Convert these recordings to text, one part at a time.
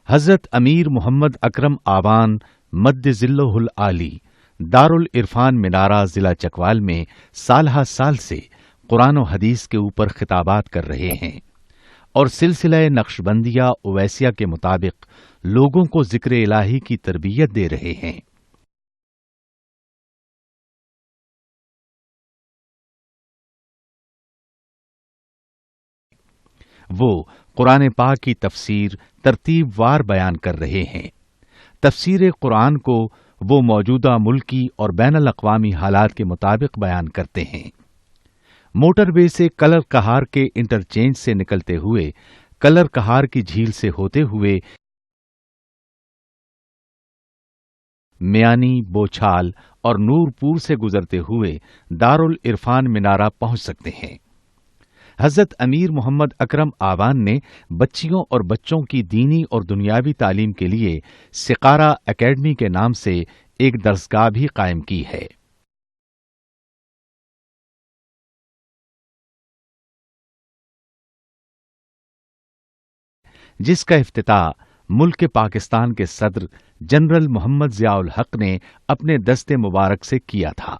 حضرت امیر محمد اکرم آوان مد ذلہ العالی دارالعرفان منارہ ضلع چکوال میں سالہ سال سے قرآن و حدیث کے اوپر خطابات کر رہے ہیں اور سلسلہ نقشبندیہ اویسیہ کے مطابق لوگوں کو ذکر الہی کی تربیت دے رہے ہیں۔ وہ قرآن پاک کی تفسیر ترتیب وار بیان کر رہے ہیں۔ تفسیر قرآن کو وہ موجودہ ملکی اور بین الاقوامی حالات کے مطابق بیان کرتے ہیں۔ موٹر وے سے کلر کہار کے انٹرچینج سے نکلتے ہوئے کلر کہار کی جھیل سے ہوتے ہوئے میانی، بوچھال اور نورپور سے گزرتے ہوئے دارالعرفان منارہ پہنچ سکتے ہیں۔ حضرت امیر محمد اکرم آوان نے بچیوں اور بچوں کی دینی اور دنیاوی تعلیم کے لیے سقارہ اکیڈمی کے نام سے ایک درسگاہ بھی قائم کی ہے۔ جس کا افتتاح ملک پاکستان کے صدر جنرل محمد ضیاء الحق نے اپنے دست مبارک سے کیا تھا۔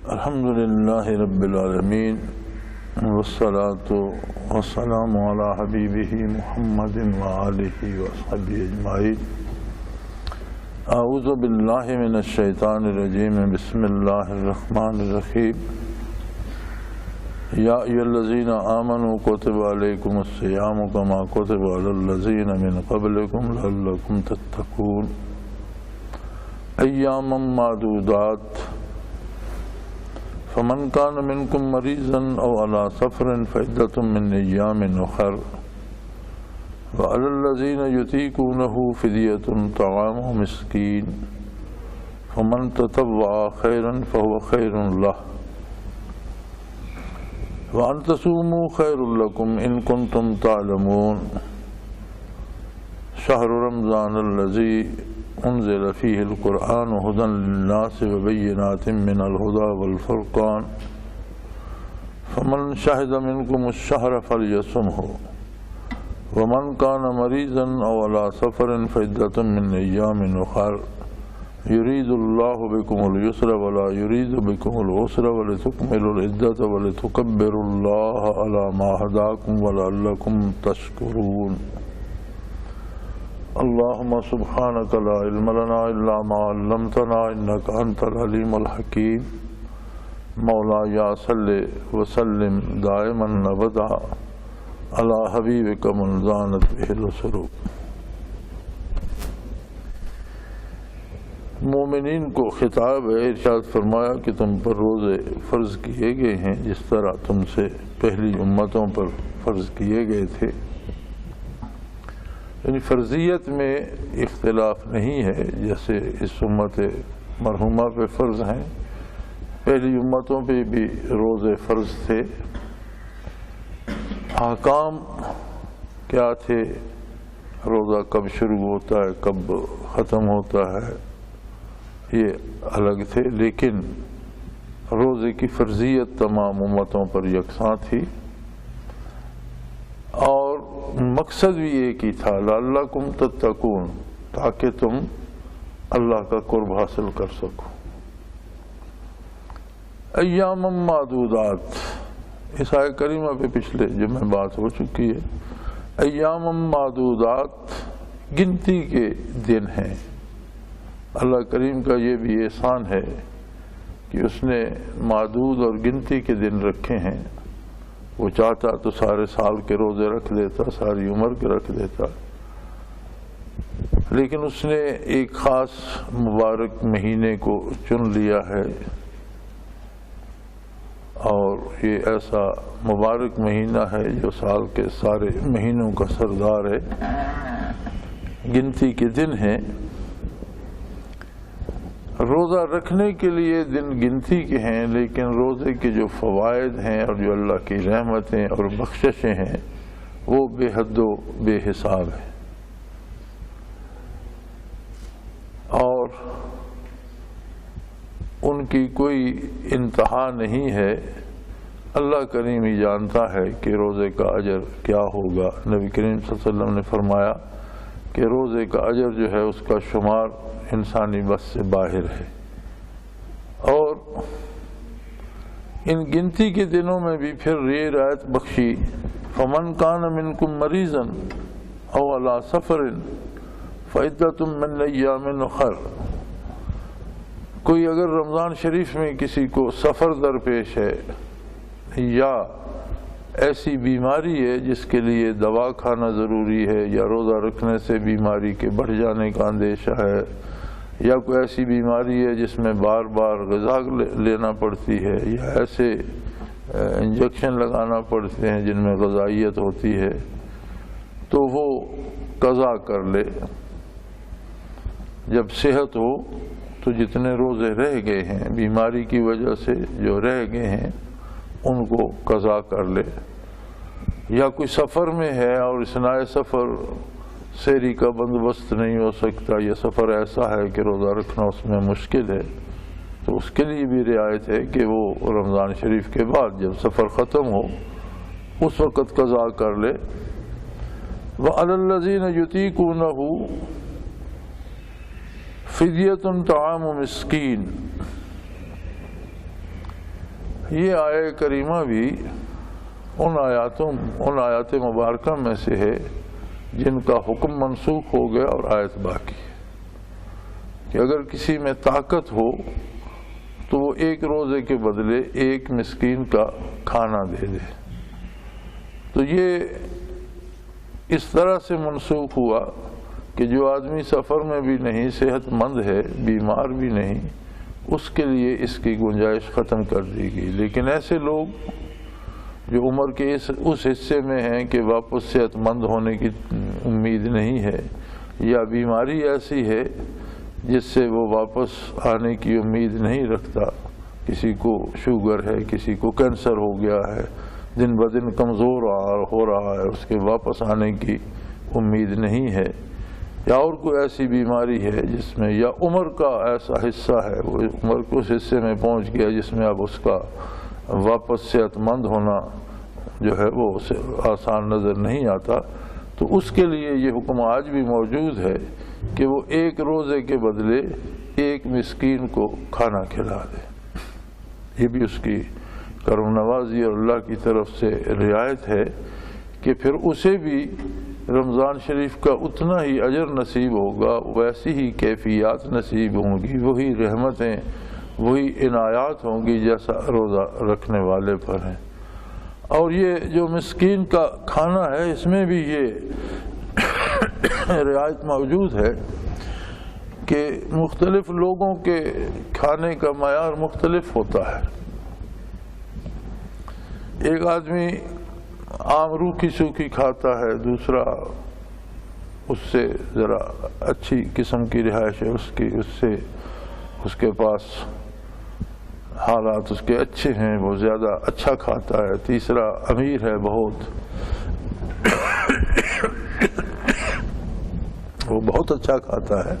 الحمد للہ رب العالمین والصلاة والسلام علی حبیبہ محمد وآلہ وصحبہ اجمعین۔ اعوذ باللہ من الشیطان الرجیم، بسم اللہ الرحمن الرحیم۔ یا ایھا الذین آمنوا کتب علیکم الصیام کما کتب علی الذین من قبلکم لعلکم تتقون۔ ایاما معدودات، فمن كان منكم مريضا او على سفر فعدة من ايام اخر، وعلى الذين يطيقونه فدية طعام مسكين، فمن تطوع خيرا فهو خير له، وان تصوموا خير لكم ان كنتم تعلمون۔ شهر رمضان الذي انزل فيه القرآن هدى للناس وبينات من الهدى والفرقان، فمن شهد منكم الشهر فليصمه، ومن كان مريضا او على سفر فعدة من ايام اخر، يريد الله بكم اليسر ولا يريد بكم العسر، ولتكملوا العدة ولتكبروا الله على ما هداكم ولعلكم تشكرون۔ اللهم سبحانك لا علم لنا الا ما علمتنا انك انت العليم الحكيم۔ مولاي صل وسلم دائما ابدا على حبيبك من زانت به السرور۔ مومنین کو خطاب ہے، ارشاد فرمایا کہ تم پر روزے فرض کیے گئے ہیں جس طرح تم سے پہلی امتوں پر فرض کیے گئے تھے۔ یعنی فرضیت میں اختلاف نہیں ہے، جیسے اس امت مرحومہ پہ فرض ہیں، پہلی امتوں پہ بھی روزے فرض تھے۔ احکام کیا تھے، روزہ کب شروع ہوتا ہے کب ختم ہوتا ہے، یہ الگ تھے، لیکن روزے کی فرضیت تمام امتوں پر یکساں تھی، اور مقصد بھی ایک ہی تھا، لعلکم تتقون، تاکہ تم اللہ کا قرب حاصل کر سکو۔ ایام معدودات، اس آیت کریمہ پہ پچھلے جمعہ بات ہو چکی ہے۔ ایام معدودات گنتی کے دن ہیں۔ اللہ کریم کا یہ بھی احسان ہے کہ اس نے معدود اور گنتی کے دن رکھے ہیں۔ وہ چاہتا تو سارے سال کے روزے رکھ دیتا، ساری عمر کے رکھ دیتا، لیکن اس نے ایک خاص مبارک مہینے کو چن لیا ہے، اور یہ ایسا مبارک مہینہ ہے جو سال کے سارے مہینوں کا سردار ہے۔ گنتی کے دن ہیں، روزہ رکھنے کے لیے دن گنتی کے ہیں، لیکن روزے کے جو فوائد ہیں اور جو اللہ کی رحمتیں اور بخششیں ہیں وہ بے حد و بے حساب ہیں، اور ان کی کوئی انتہا نہیں ہے۔ اللہ کریم ہی جانتا ہے کہ روزے کا اجر کیا ہوگا۔ نبی کریم صلی اللہ علیہ وسلم نے فرمایا کہ روزے کا اجر جو ہے اس کا شمار انسانی بس سے باہر ہے، اور ان گنتی کے دنوں میں بھی پھر یہ رعایت بخشی، فمن کان منکم مریضا او علی سفر فعدۃ من ایام اخر، کوئی اگر رمضان شریف میں کسی کو سفر درپیش ہے یا ایسی بیماری ہے جس کے لیے دوا کھانا ضروری ہے، یا روزہ رکھنے سے بیماری کے بڑھ جانے کا اندیشہ ہے، یا کوئی ایسی بیماری ہے جس میں بار بار غذا لینا پڑتی ہے، یا ایسے انجیکشن لگانا پڑتے ہیں جن میں غذائیت ہوتی ہے، تو وہ قضا کر لے۔ جب صحت ہو تو جتنے روزے رہ گئے ہیں بیماری کی وجہ سے جو رہ گئے ہیں ان کو قضا کر لے، یا کوئی سفر میں ہے اور اثناء سفر سحری کا بندوبست نہیں ہو سکتا، یا سفر ایسا ہے کہ روزہ رکھنا اس میں مشکل ہے، تو اس کے لیے بھی رعایت ہے کہ وہ رمضان شریف کے بعد جب سفر ختم ہو اس وقت قضا کر لے۔ وَعَلَى الَّذِينَ يُطِيقُونَهُ فِدْيَةٌ طَعَامُ مِسْكِين، یہ آیہ کریمہ بھی ان آیات مبارکہ میں سے ہے جن کا حکم منسوخ ہو گیا اور آیت باقی ہے، کہ اگر کسی میں طاقت ہو تو وہ ایک روزے کے بدلے ایک مسکین کا کھانا دے دے۔ تو یہ اس طرح سے منسوخ ہوا کہ جو آدمی سفر میں بھی نہیں، صحت مند ہے، بیمار بھی نہیں، اس کے لیے اس کی گنجائش ختم کر دی گئی۔ لیکن ایسے لوگ جو عمر کے اس حصے میں ہیں کہ واپس صحت مند ہونے کی امید نہیں ہے، یا بیماری ایسی ہے جس سے وہ واپس آنے کی امید نہیں رکھتا، کسی کو شوگر ہے، کسی کو کینسر ہو گیا ہے، دن بدن کمزور ہو رہا ہے، اس کے واپس آنے کی امید نہیں ہے، یا اور کوئی ایسی بیماری ہے جس میں، یا عمر کا ایسا حصہ ہے، وہ عمر کے اس حصے میں پہنچ گیا جس میں اب اس کا واپس صحت مند ہونا جو ہے وہ آسان نظر نہیں آتا، تو اس کے لیے یہ حکم آج بھی موجود ہے کہ وہ ایک روزے کے بدلے ایک مسکین کو کھانا کھلا دے۔ یہ بھی اس کی کرم نوازی اور اللہ کی طرف سے رعایت ہے کہ پھر اسے بھی رمضان شریف کا اتنا ہی اجر نصیب ہوگا، ویسی ہی کیفیات نصیب ہوں گی، وہی رحمتیں، وہی عنایات ہوں گی جیسا روزہ رکھنے والے پر ہیں۔ اور یہ جو مسکین کا کھانا ہے اس میں بھی یہ رعایت موجود ہے کہ مختلف لوگوں کے کھانے کا معیار مختلف ہوتا ہے۔ ایک آدمی عام روکھی سوکھی کھاتا ہے، دوسرا اس سے ذرا اچھی قسم کی رہائش ہے اس کے پاس حالات اس کے اچھے ہیں، وہ زیادہ اچھا کھاتا ہے، تیسرا امیر ہے بہت، وہ بہت اچھا کھاتا ہے۔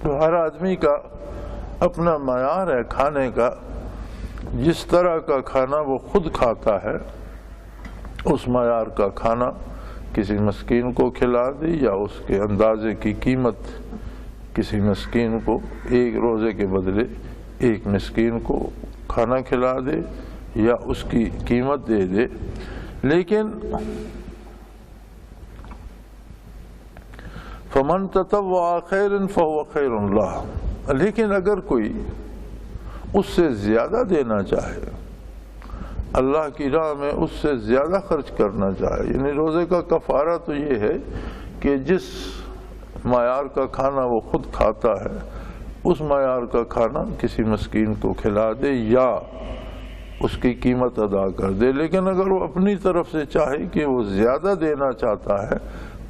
تو ہر آدمی کا اپنا معیار ہے کھانے کا، جس طرح کا کھانا وہ خود کھاتا ہے اس معیار کا کھانا کسی مسکین کو کھلا دے، یا اس کے اندازے کی قیمت کسی مسکین کو ایک روزے کے بدلے ایک مسکین کو کھانا کھلا دے یا اس کی قیمت دے دے۔ لیکن فمن تطوع خیرا فهو خیر لہ، لیکن اگر کوئی اس سے زیادہ دینا چاہے، اللہ کی راہ میں اس سے زیادہ خرچ کرنا چاہے، یعنی روزے کا کفارہ تو یہ ہے کہ جس معیار کا کھانا وہ خود کھاتا ہے اس معیار کا کھانا کسی مسکین کو کھلا دے یا اس کی قیمت ادا کر دے۔ لیکن اگر وہ اپنی طرف سے چاہے کہ وہ زیادہ دینا چاہتا ہے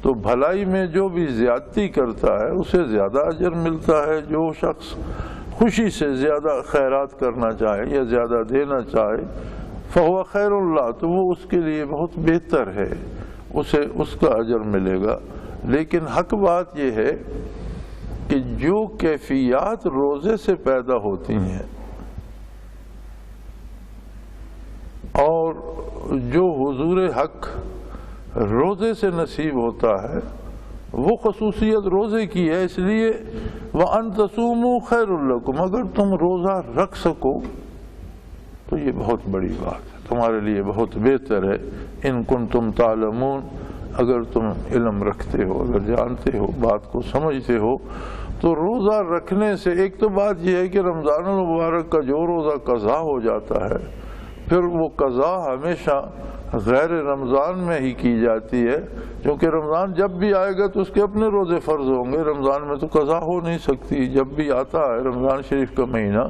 تو بھلائی میں جو بھی زیادتی کرتا ہے اسے زیادہ اجر ملتا ہے، جو شخص خوشی سے زیادہ خیرات کرنا چاہے یا زیادہ دینا چاہے فہو خیر اللہ، تو وہ اس کے لیے بہت بہتر ہے، اسے اس کا اجر ملے گا۔ لیکن حق بات یہ ہے کہ جو کیفیات روزے سے پیدا ہوتی ہیں اور جو حضور حق روزے سے نصیب ہوتا ہے وہ خصوصیت روزے کی ہے، اس لیے وَأَن تَصُومُوا خَيْرٌ لَكُمْ، اگر تم روزہ رکھ سکو تو یہ بہت بڑی بات ہے، تمہارے لیے بہت بہتر ہے۔ ان کنتم تعلمون، اگر تم علم رکھتے ہو، اگر جانتے ہو، بات کو سمجھتے ہو، تو روزہ رکھنے سے ایک تو بات یہ ہے کہ رمضان المبارک کا جو روزہ قضا ہو جاتا ہے پھر وہ قضا ہمیشہ غیر رمضان میں ہی کی جاتی ہے، کیونکہ رمضان جب بھی آئے گا تو اس کے اپنے روزے فرض ہوں گے، رمضان میں تو قضا ہو نہیں سکتی۔ جب بھی آتا ہے رمضان شریف کا مہینہ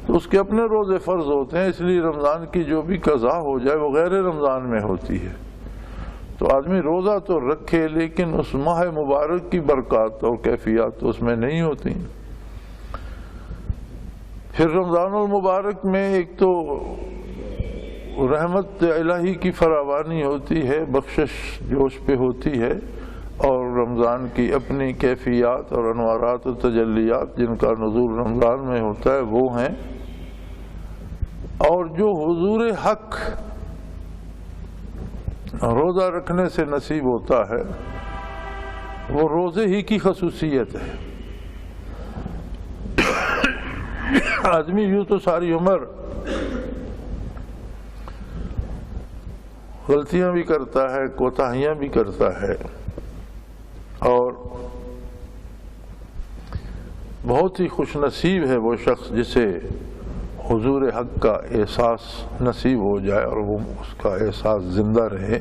تو اس کے اپنے روزے فرض ہوتے ہیں، اس لیے رمضان کی جو بھی قضا ہو جائے وہ غیر رمضان میں ہوتی ہے۔ تو آدمی روزہ تو رکھے لیکن اس ماہ مبارک کی برکات اور کیفیات تو اس میں نہیں ہوتی۔ پھر رمضان المبارک میں ایک تو رحمت الہی کی فراوانی ہوتی ہے، بخشش جوش پہ ہوتی ہے، اور رمضان کی اپنی کیفیات اور انوارات و تجلیات جن کا نزول رمضان میں ہوتا ہے وہ ہیں۔ اور جو حضور حق روزہ رکھنے سے نصیب ہوتا ہے وہ روزے ہی کی خصوصیت ہے۔ آدمی یوں تو ساری عمر غلطیاں بھی کرتا ہے، کوتاہیاں بھی کرتا ہے، اور بہت ہی خوش نصیب ہے وہ شخص جسے حضور حق کا احساس نصیب ہو جائے اور وہ اس کا احساس زندہ رہے۔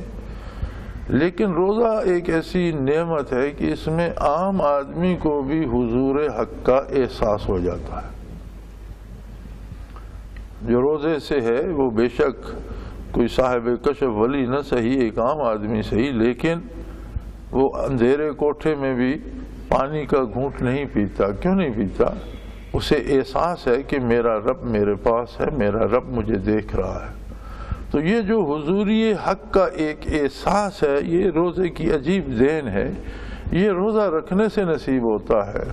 لیکن روزہ ایک ایسی نعمت ہے کہ اس میں عام آدمی کو بھی حضور حق کا احساس ہو جاتا ہے۔ جو روزے سے ہے وہ بے شک کوئی صاحب کشف ولی نہ صحیح، ایک عام آدمی صحیح، لیکن وہ اندھیرے کوٹھے میں بھی پانی کا گھونٹ نہیں پیتا۔ کیوں نہیں پیتا؟ اسے احساس ہے کہ میرا رب میرے پاس ہے، میرا رب مجھے دیکھ رہا ہے۔ تو یہ جو حضوری حق کا ایک احساس ہے یہ روزے کی عجیب دین ہے، یہ روزہ رکھنے سے نصیب ہوتا ہے۔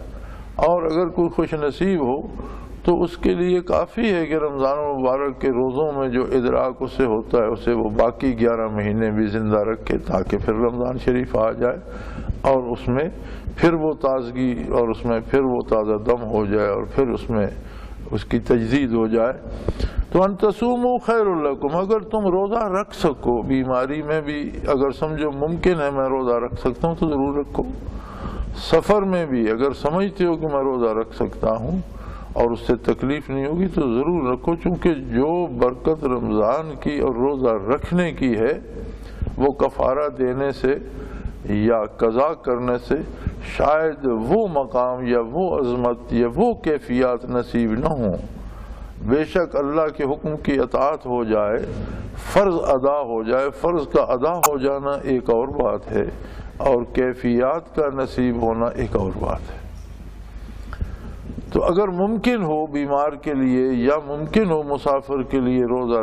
اور اگر کوئی خوش نصیب ہو تو اس کے لیے کافی ہے کہ رمضان المبارک کے روزوں میں جو ادراک اسے ہوتا ہے اسے وہ باقی 11 مہینے بھی زندہ رکھے، تاکہ پھر رمضان شریف آ جائے اور اس میں پھر وہ تازگی اور اس میں پھر وہ تازہ دم ہو جائے اور پھر اس میں اس کی تجدید ہو جائے۔ تو ان تصوموا خیر لکم، اگر تم روزہ رکھ سکو، بیماری میں بھی اگر سمجھو ممکن ہے میں روزہ رکھ سکتا ہوں تو ضرور رکھو۔ سفر میں بھی اگر سمجھتے ہو کہ میں روزہ رکھ سکتا ہوں اور اس سے تکلیف نہیں ہوگی تو ضرور رکھو، چونکہ جو برکت رمضان کی اور روزہ رکھنے کی ہے وہ کفارہ دینے سے یا قضا کرنے سے شاید وہ مقام یا وہ عظمت یا وہ کیفیات نصیب نہ ہوں۔ بے شک اللہ کے حکم کی اطاعت ہو جائے، فرض ادا ہو جائے، فرض کا ادا ہو جانا ایک اور بات ہے اور کیفیات کا نصیب ہونا ایک اور بات ہے۔ تو اگر ممکن ہو بیمار کے لیے یا ممکن ہو مسافر کے لیے روزہ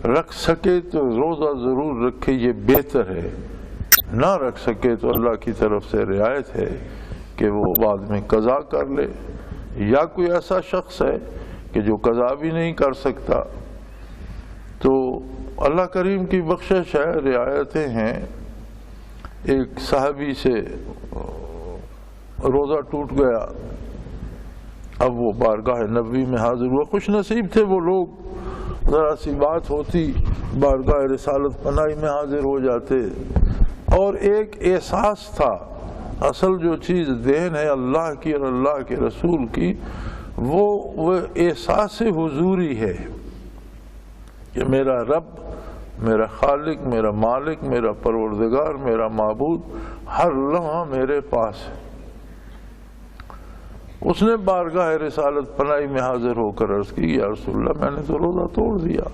رکھ سکے تو روزہ ضرور رکھے، یہ بہتر ہے۔ نہ رکھ سکے تو اللہ کی طرف سے رعایت ہے کہ وہ بعد میں قضا کر لے، یا کوئی ایسا شخص ہے کہ جو قضا بھی نہیں کر سکتا تو اللہ کریم کی بخشش ہے، رعایتیں ہیں۔ ایک صحابی سے روزہ ٹوٹ گیا، اب وہ بارگاہ نبوی میں حاضر ہوا، خوش نصیب تھے وہ لوگ، ذرا سی بات ہوتی بارگاہ رسالت پناہی میں حاضر ہو جاتے، اور ایک احساس تھا۔ اصل جو چیز ذہن ہے اللہ کی اور اللہ کے رسول کی، وہ احساس حضوری ہے کہ میرا رب، میرا خالق، میرا مالک، میرا پروردگار، میرا معبود ہر لمحہ میرے پاس ہے۔ اس نے بارگاہ رسالت پناہی میں حاضر ہو کر عرض کی، یا رسول اللہ میں نے تو روزہ توڑ دیا،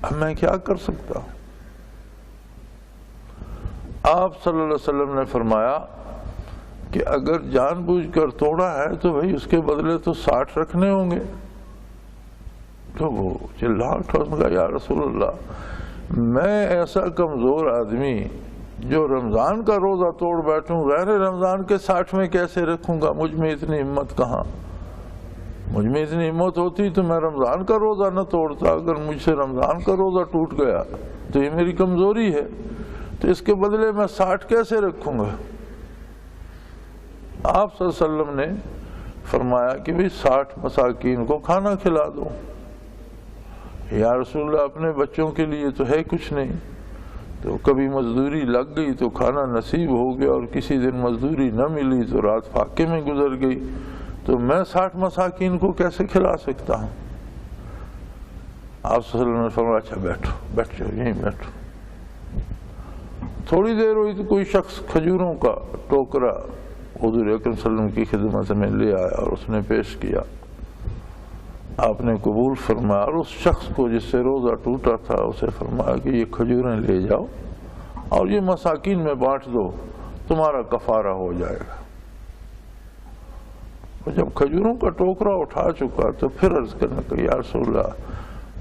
اب میں کیا کر سکتا ہوں؟ آپ صلی اللہ علیہ وسلم نے فرمایا کہ اگر جان بوجھ کر توڑا ہے تو بھائی اس کے بدلے تو 60 رکھنے ہوں گے. تو وہ چلا اٹھا, اس نے کہا یا رسول اللہ میں ایسا کمزور آدمی جو رمضان کا روزہ توڑ بیٹھوں, غیر رمضان کے 60 میں کیسے رکھوں گا؟ مجھ میں اتنی ہمت کہاں. مجھ میں اتنی ہمت ہوتی تو میں رمضان کا روزہ نہ توڑتا. اگر مجھ سے رمضان کا روزہ ٹوٹ گیا تو یہ میری کمزوری ہے, تو اس کے بدلے میں 60 کیسے رکھوں گا؟ آپ صلی اللہ علیہ وسلم نے فرمایا کہ بھی 60 مساکین کو کھانا کھلا دو. یا رسول اللہ اپنے بچوں کے لیے تو ہے کچھ نہیں, تو کبھی مزدوری لگ گئی تو کھانا نصیب ہو گیا, اور کسی دن مزدوری نہ ملی تو رات فاقے میں گزر گئی, تو میں 60 مساکین کو کیسے کھلا سکتا ہوں؟ آپ صلی اللہ علیہ وسلم نے فرمایا اچھا بیٹھو, بیٹھ جاؤ, یہیں بیٹھو. تھوڑی دیر ہوئی تو کوئی شخص کھجوروں کا ٹوکرا حضور اکرم صلی اللہ علیہ وسلم کی خدمت میں لے آیا اور اس نے پیش کیا. آپ نے قبول فرمایا, اور اس شخص کو جس سے روزہ ٹوٹا تھا اسے فرمایا کہ یہ کھجوریں لے جاؤ اور یہ مساکین میں بانٹ دو, تمہارا کفارہ ہو جائے گا. جب کھجوروں کا ٹوکرا اٹھا چکا تو پھر عرض کرنے کا یا رسول اللہ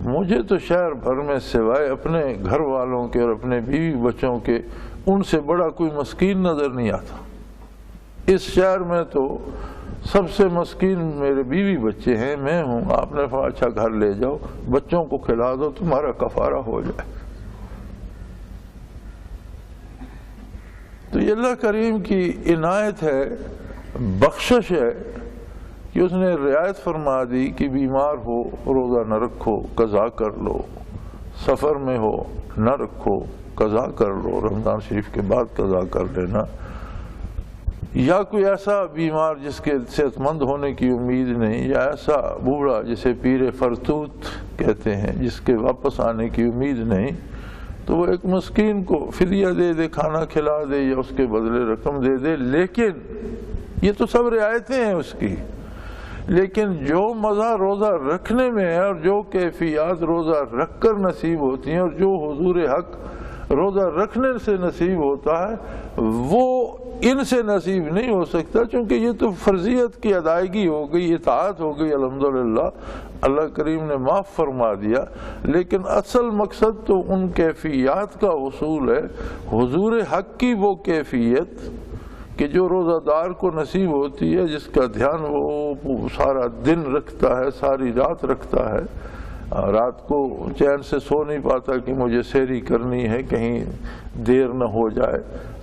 مجھے تو شہر بھر میں سوائے اپنے گھر والوں کے اور اپنے بیوی بچوں کے ان سے بڑا کوئی مسکین نظر نہیں آتا. اس شہر میں تو سب سے مسکین میرے بیوی بچے ہیں, میں ہوں. آپ نے فرمایا اچھا گھر لے جاؤ, بچوں کو کھلا دو, تمہارا کفارہ ہو جائے. تو یہ اللہ کریم کی عنایت ہے, بخشش ہے کہ اس نے رعایت فرما دی کہ بیمار ہو روزہ نہ رکھو, قضا کر لو. سفر میں ہو نہ رکھو, قضا کر لو, رمضان شریف کے بعد قضا کر لینا. یا کوئی ایسا بیمار جس کے صحت مند ہونے کی امید نہیں, یا ایسا بوڑھا جسے پیر فرتوت کہتے ہیں جس کے واپس آنے کی امید نہیں, تو وہ ایک مسکین کو فدیہ دے دے, کھانا کھلا دے یا اس کے بدلے رقم دے دے. لیکن یہ تو سب رعایتیں ہیں اس کی, لیکن جو مزہ روزہ رکھنے میں ہے اور جو کیفیات روزہ رکھ کر نصیب ہوتی ہیں اور جو حضور حق روزہ رکھنے سے نصیب ہوتا ہے وہ ان سے نصیب نہیں ہو سکتا, چونکہ یہ تو فرضیت کی ادائیگی ہو گئی, اطاعت ہو گئی. الحمدللہ اللہ کریم نے معاف فرما دیا, لیکن اصل مقصد تو ان کیفیات کا حصول ہے. حضور حق کی وہ کیفیت کہ جو روزہ دار کو نصیب ہوتی ہے, جس کا دھیان وہ سارا دن رکھتا ہے, ساری رات رکھتا ہے, رات کو چین سے سو نہیں پاتا کہ مجھے سحری کرنی ہے کہیں دیر نہ ہو جائے,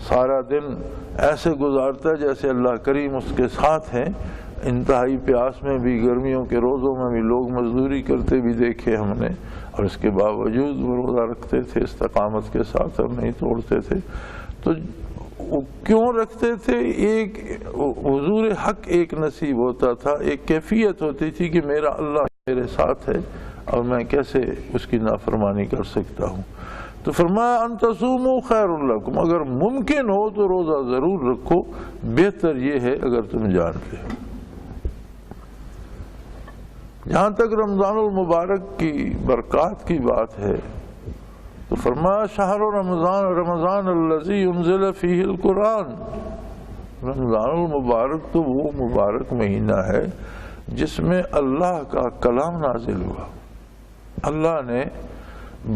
سارا دن ایسے گزارتا ہے جیسے اللہ کریم اس کے ساتھ ہیں. انتہائی پیاس میں بھی, گرمیوں کے روزوں میں بھی لوگ مزدوری کرتے بھی دیکھے ہم نے, اور اس کے باوجود وہ روزہ رکھتے تھے استقامت کے ساتھ اور نہیں توڑتے تھے. تو کیوں رکھتے تھے؟ ایک حضور حق ایک نصیب ہوتا تھا, ایک کیفیت ہوتی تھی کہ میرا اللہ میرے ساتھ ہے اور میں کیسے اس کی نافرمانی کر سکتا ہوں. تو فرمایا ان تصوموا خیر لکم, اگر ممکن ہو تو روزہ ضرور رکھو, بہتر یہ ہے اگر تم جانتے ہو. جہاں تک رمضان المبارک کی برکات کی بات ہے تو فرمایا شہر رمضان الذی انزل فیہ القرآن, رمضان المبارک تو وہ مبارک مہینہ ہے جس میں اللہ کا کلام نازل ہوا. اللہ نے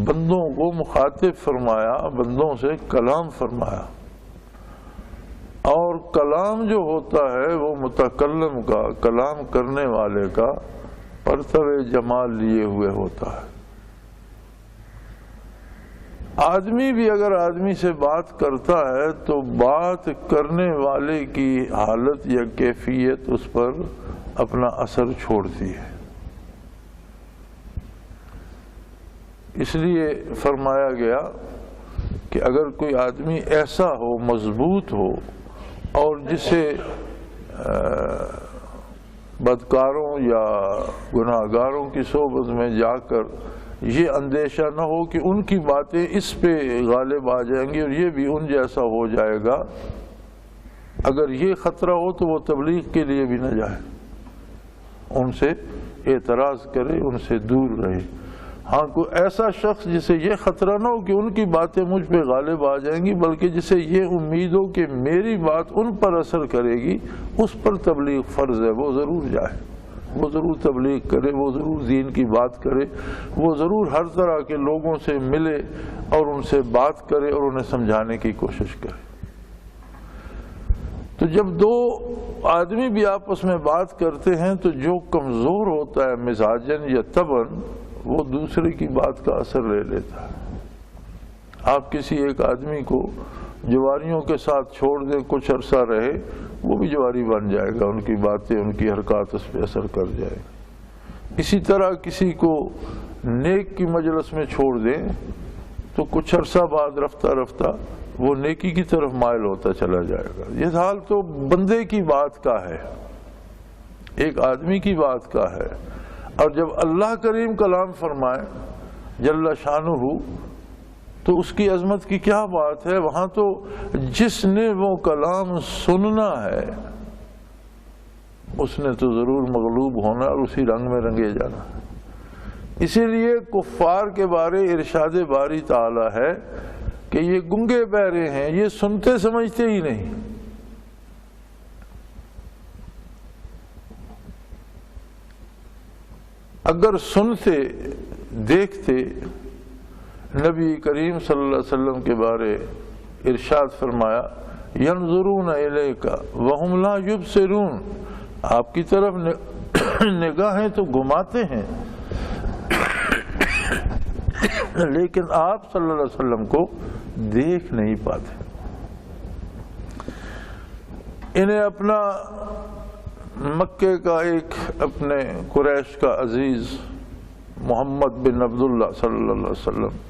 بندوں کو مخاطب فرمایا, بندوں سے کلام فرمایا, اور کلام جو ہوتا ہے وہ متکلم کا, کلام کرنے والے کا پرتو جمال لیے ہوئے ہوتا ہے. آدمی بھی اگر آدمی سے بات کرتا ہے تو بات کرنے والے کی حالت یا کیفیت اس پر اپنا اثر چھوڑتی ہے. اس لیے فرمایا گیا کہ اگر کوئی آدمی ایسا ہو, مضبوط ہو, اور جسے بدکاروں یا گناہگاروں کی صحبت میں جا کر یہ اندیشہ نہ ہو کہ ان کی باتیں اس پہ غالب آ جائیں گی اور یہ بھی ان جیسا ہو جائے گا, اگر یہ خطرہ ہو تو وہ تبلیغ کے لیے بھی نہ جائے, ان سے اعتراض کرے, ان سے دور رہے. ہاں کوئی ایسا شخص جسے یہ خطرہ نہ ہو کہ ان کی باتیں مجھ پہ غالب آ جائیں گی، بلکہ جسے یہ امید ہو کہ میری بات ان پر اثر کرے گی، اس پر تبلیغ فرض ہے، وہ ضرور جائے، وہ ضرور تبلیغ کرے، وہ ضرور دین کی بات کرے، وہ ضرور ہر طرح کے لوگوں سے ملے اور ان سے بات کرے اور انہیں سمجھانے کی کوشش کرے۔ تو جب دو آدمی بھی آپس میں بات کرتے ہیں تو جو کمزور ہوتا ہے مزاجن یا طبعاً، وہ دوسرے کی بات کا اثر لے لیتا ہے۔ آپ کسی ایک آدمی کو جواریوں کے ساتھ چھوڑ دیں، کچھ عرصہ رہے، وہ بھی جواری بن جائے گا، ان کی باتیں، ان کی حرکات اس پہ اثر کر جائے گا۔ اسی طرح کسی کو نیک کی مجلس میں چھوڑ دیں تو کچھ عرصہ بعد رفتہ رفتہ وہ نیکی کی طرف مائل ہوتا چلا جائے گا۔ یہ حال تو بندے کی بات کا ہے، ایک آدمی کی بات کا ہے، اور جب اللہ کریم کلام فرمائے جل شانہ تو اس کی عظمت کی کیا بات ہے۔ وہاں تو جس نے وہ کلام سننا ہے اس نے تو ضرور مغلوب ہونا اور اسی رنگ میں رنگے جانا۔ اسی لیے کفار کے بارے ارشاد باری تعالی ہے کہ یہ گنگے بہرے ہیں، یہ سنتے سمجھتے ہی نہیں۔ اگر سنتے دیکھتے، نبی کریم صلی اللہ علیہ وسلم کے بارے ارشاد فرمایا ینظرون الیک وہم لا یبصرون، آپ کی طرف نگاہیں تو گھماتے ہیں لیکن آپ صلی اللہ علیہ وسلم کو دیکھ نہیں پاتے۔ انہیں اپنا مکے کا ایک اپنے قریش کا عزیز محمد بن عبداللہ صلی اللہ علیہ وسلم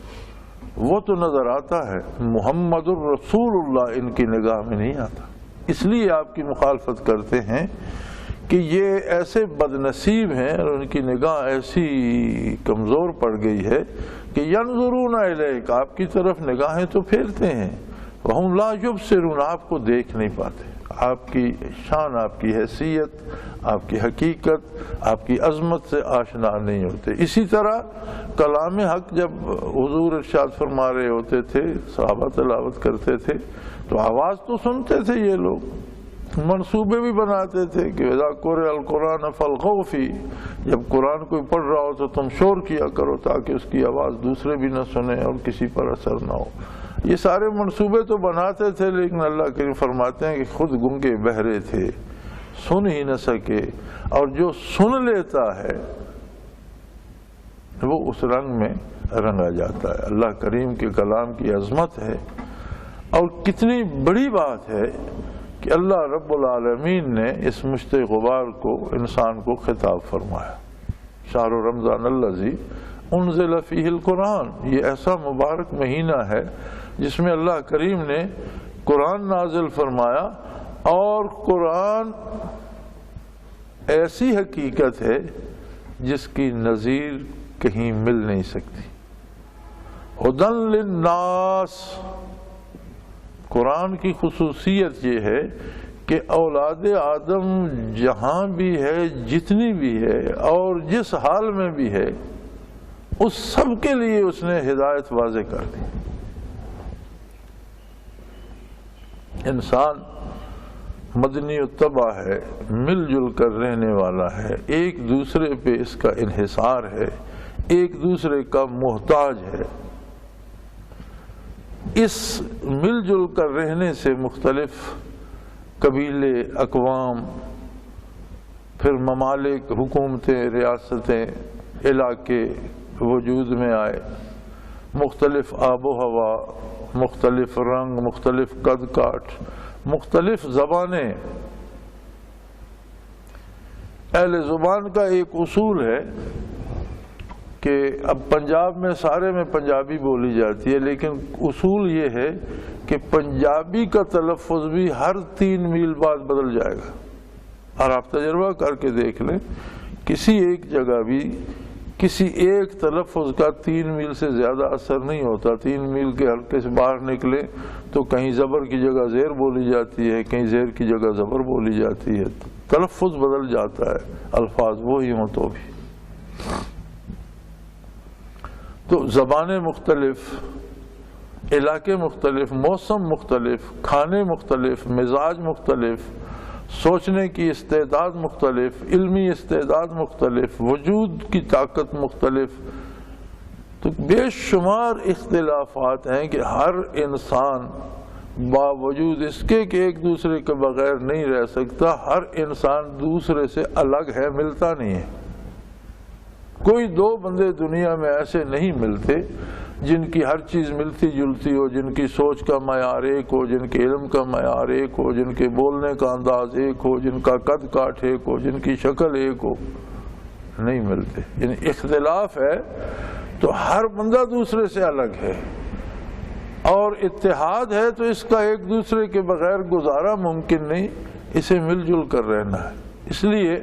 وہ تو نظر آتا ہے، محمد الرسول اللہ ان کی نگاہ میں نہیں آتا۔ اس لیے آپ کی مخالفت کرتے ہیں کہ یہ ایسے بد نصیب ہیں اور ان کی نگاہ ایسی کمزور پڑ گئی ہے کہ ینظرون الیک، آپ کی طرف نگاہیں تو پھیرتے ہیں، وہم لا یبصرون، آپ کو دیکھ نہیں پاتے، آپ کی شان، آپ کی حیثیت، آپ کی حقیقت، آپ کی عظمت سے آشنا نہیں ہوتے۔ اسی طرح کلام حق جب حضور ارشاد فرما رہے ہوتے تھے، صحابہ تلاوت کرتے تھے تو آواز تو سنتے تھے، یہ لوگ منصوبے بھی بناتے تھے کہ اذا قرئ القرآن فالغوا فیہ، جب قرآن کوئی پڑھ رہا ہو تو تم شور کیا کرو تاکہ اس کی آواز دوسرے بھی نہ سنیں اور کسی پر اثر نہ ہو۔ یہ سارے منصوبے تو بناتے تھے، لیکن اللہ کریم فرماتے ہیں کہ خود گنگے بہرے تھے، سن ہی نہ سکے، اور جو سن لیتا ہے وہ اس رنگ میں رنگا جاتا ہے۔ اللہ کریم کے کلام کی عظمت ہے، اور کتنی بڑی بات ہے کہ اللہ رب العالمین نے اس مشت غبار کو، انسان کو خطاب فرمایا، شہر رمضان الذی انزل فیہ القرآن، یہ ایسا مبارک مہینہ ہے جس میں اللہ کریم نے قرآن نازل فرمایا، اور قرآن ایسی حقیقت ہے جس کی نظیر کہیں مل نہیں سکتی۔ ہدی للناس، قرآن کی خصوصیت یہ ہے کہ اولاد آدم جہاں بھی ہے، جتنی بھی ہے اور جس حال میں بھی ہے، اس سب کے لیے اس نے ہدایت واضح کر دی۔ انسان مدنی الطبع ہے، مل جل کر رہنے والا ہے، ایک دوسرے پہ اس کا انحصار ہے، ایک دوسرے کا محتاج ہے۔ اس مل جل کر رہنے سے مختلف قبیلے، اقوام، پھر ممالک، حکومتیں، ریاستیں، علاقے وجود میں آئے، مختلف آب و ہوا، مختلف رنگ، مختلف قد کاٹ، مختلف زبانیں۔ اہل زبان کا ایک اصول ہے کہ اب پنجاب میں سارے میں پنجابی بولی جاتی ہے، لیکن اصول یہ ہے کہ پنجابی کا تلفظ بھی ہر 3 میل بعد بدل جائے گا۔ اور آپ تجربہ کر کے دیکھ لیں، کسی ایک جگہ بھی کسی ایک تلفظ کا 3 میل سے زیادہ اثر نہیں ہوتا۔ 3 میل کے حلقے سے باہر نکلے تو کہیں زبر کی جگہ زیر بولی جاتی ہے، کہیں زیر کی جگہ زبر بولی جاتی ہے، تلفظ بدل جاتا ہے، الفاظ وہی ہوں تو بھی۔ تو زبانیں مختلف، علاقے مختلف، موسم مختلف، کھانے مختلف، مزاج مختلف، سوچنے کی استعداد مختلف، علمی استعداد مختلف، وجود کی طاقت مختلف، تو بے شمار اختلافات ہیں کہ ہر انسان باوجود اس کے کہ ایک دوسرے کے بغیر نہیں رہ سکتا، ہر انسان دوسرے سے الگ ہے، ملتا نہیں ہے۔ کوئی دو بندے دنیا میں ایسے نہیں ملتے جن کی ہر چیز ملتی جلتی ہو، جن کی سوچ کا معیار ایک ہو، جن کے علم کا معیار ایک ہو، جن کے بولنے کا انداز ایک ہو، جن کا قد کاٹ ایک ہو، جن کی شکل ایک ہو، نہیں ملتے۔ یعنی اختلاف ہے تو ہر بندہ دوسرے سے الگ ہے، اور اتحاد ہے تو اس کا ایک دوسرے کے بغیر گزارا ممکن نہیں، اسے مل جل کر رہنا ہے۔ اس لیے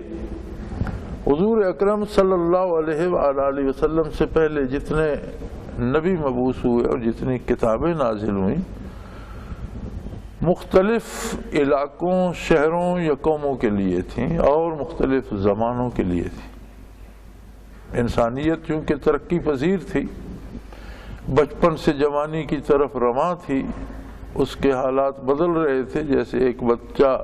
حضور اکرم صلی اللہ علیہ وآلہ وسلم سے پہلے جتنے نبی مبعوث ہوئے اور جتنی کتابیں نازل ہوئیں، مختلف علاقوں، شہروں یا قوموں کے لیے تھیں اور مختلف زمانوں کے لیے تھیں۔ انسانیت چونکہ ترقی پذیر تھی، بچپن سے جوانی کی طرف رواں تھی، اس کے حالات بدل رہے تھے۔ جیسے ایک بچہ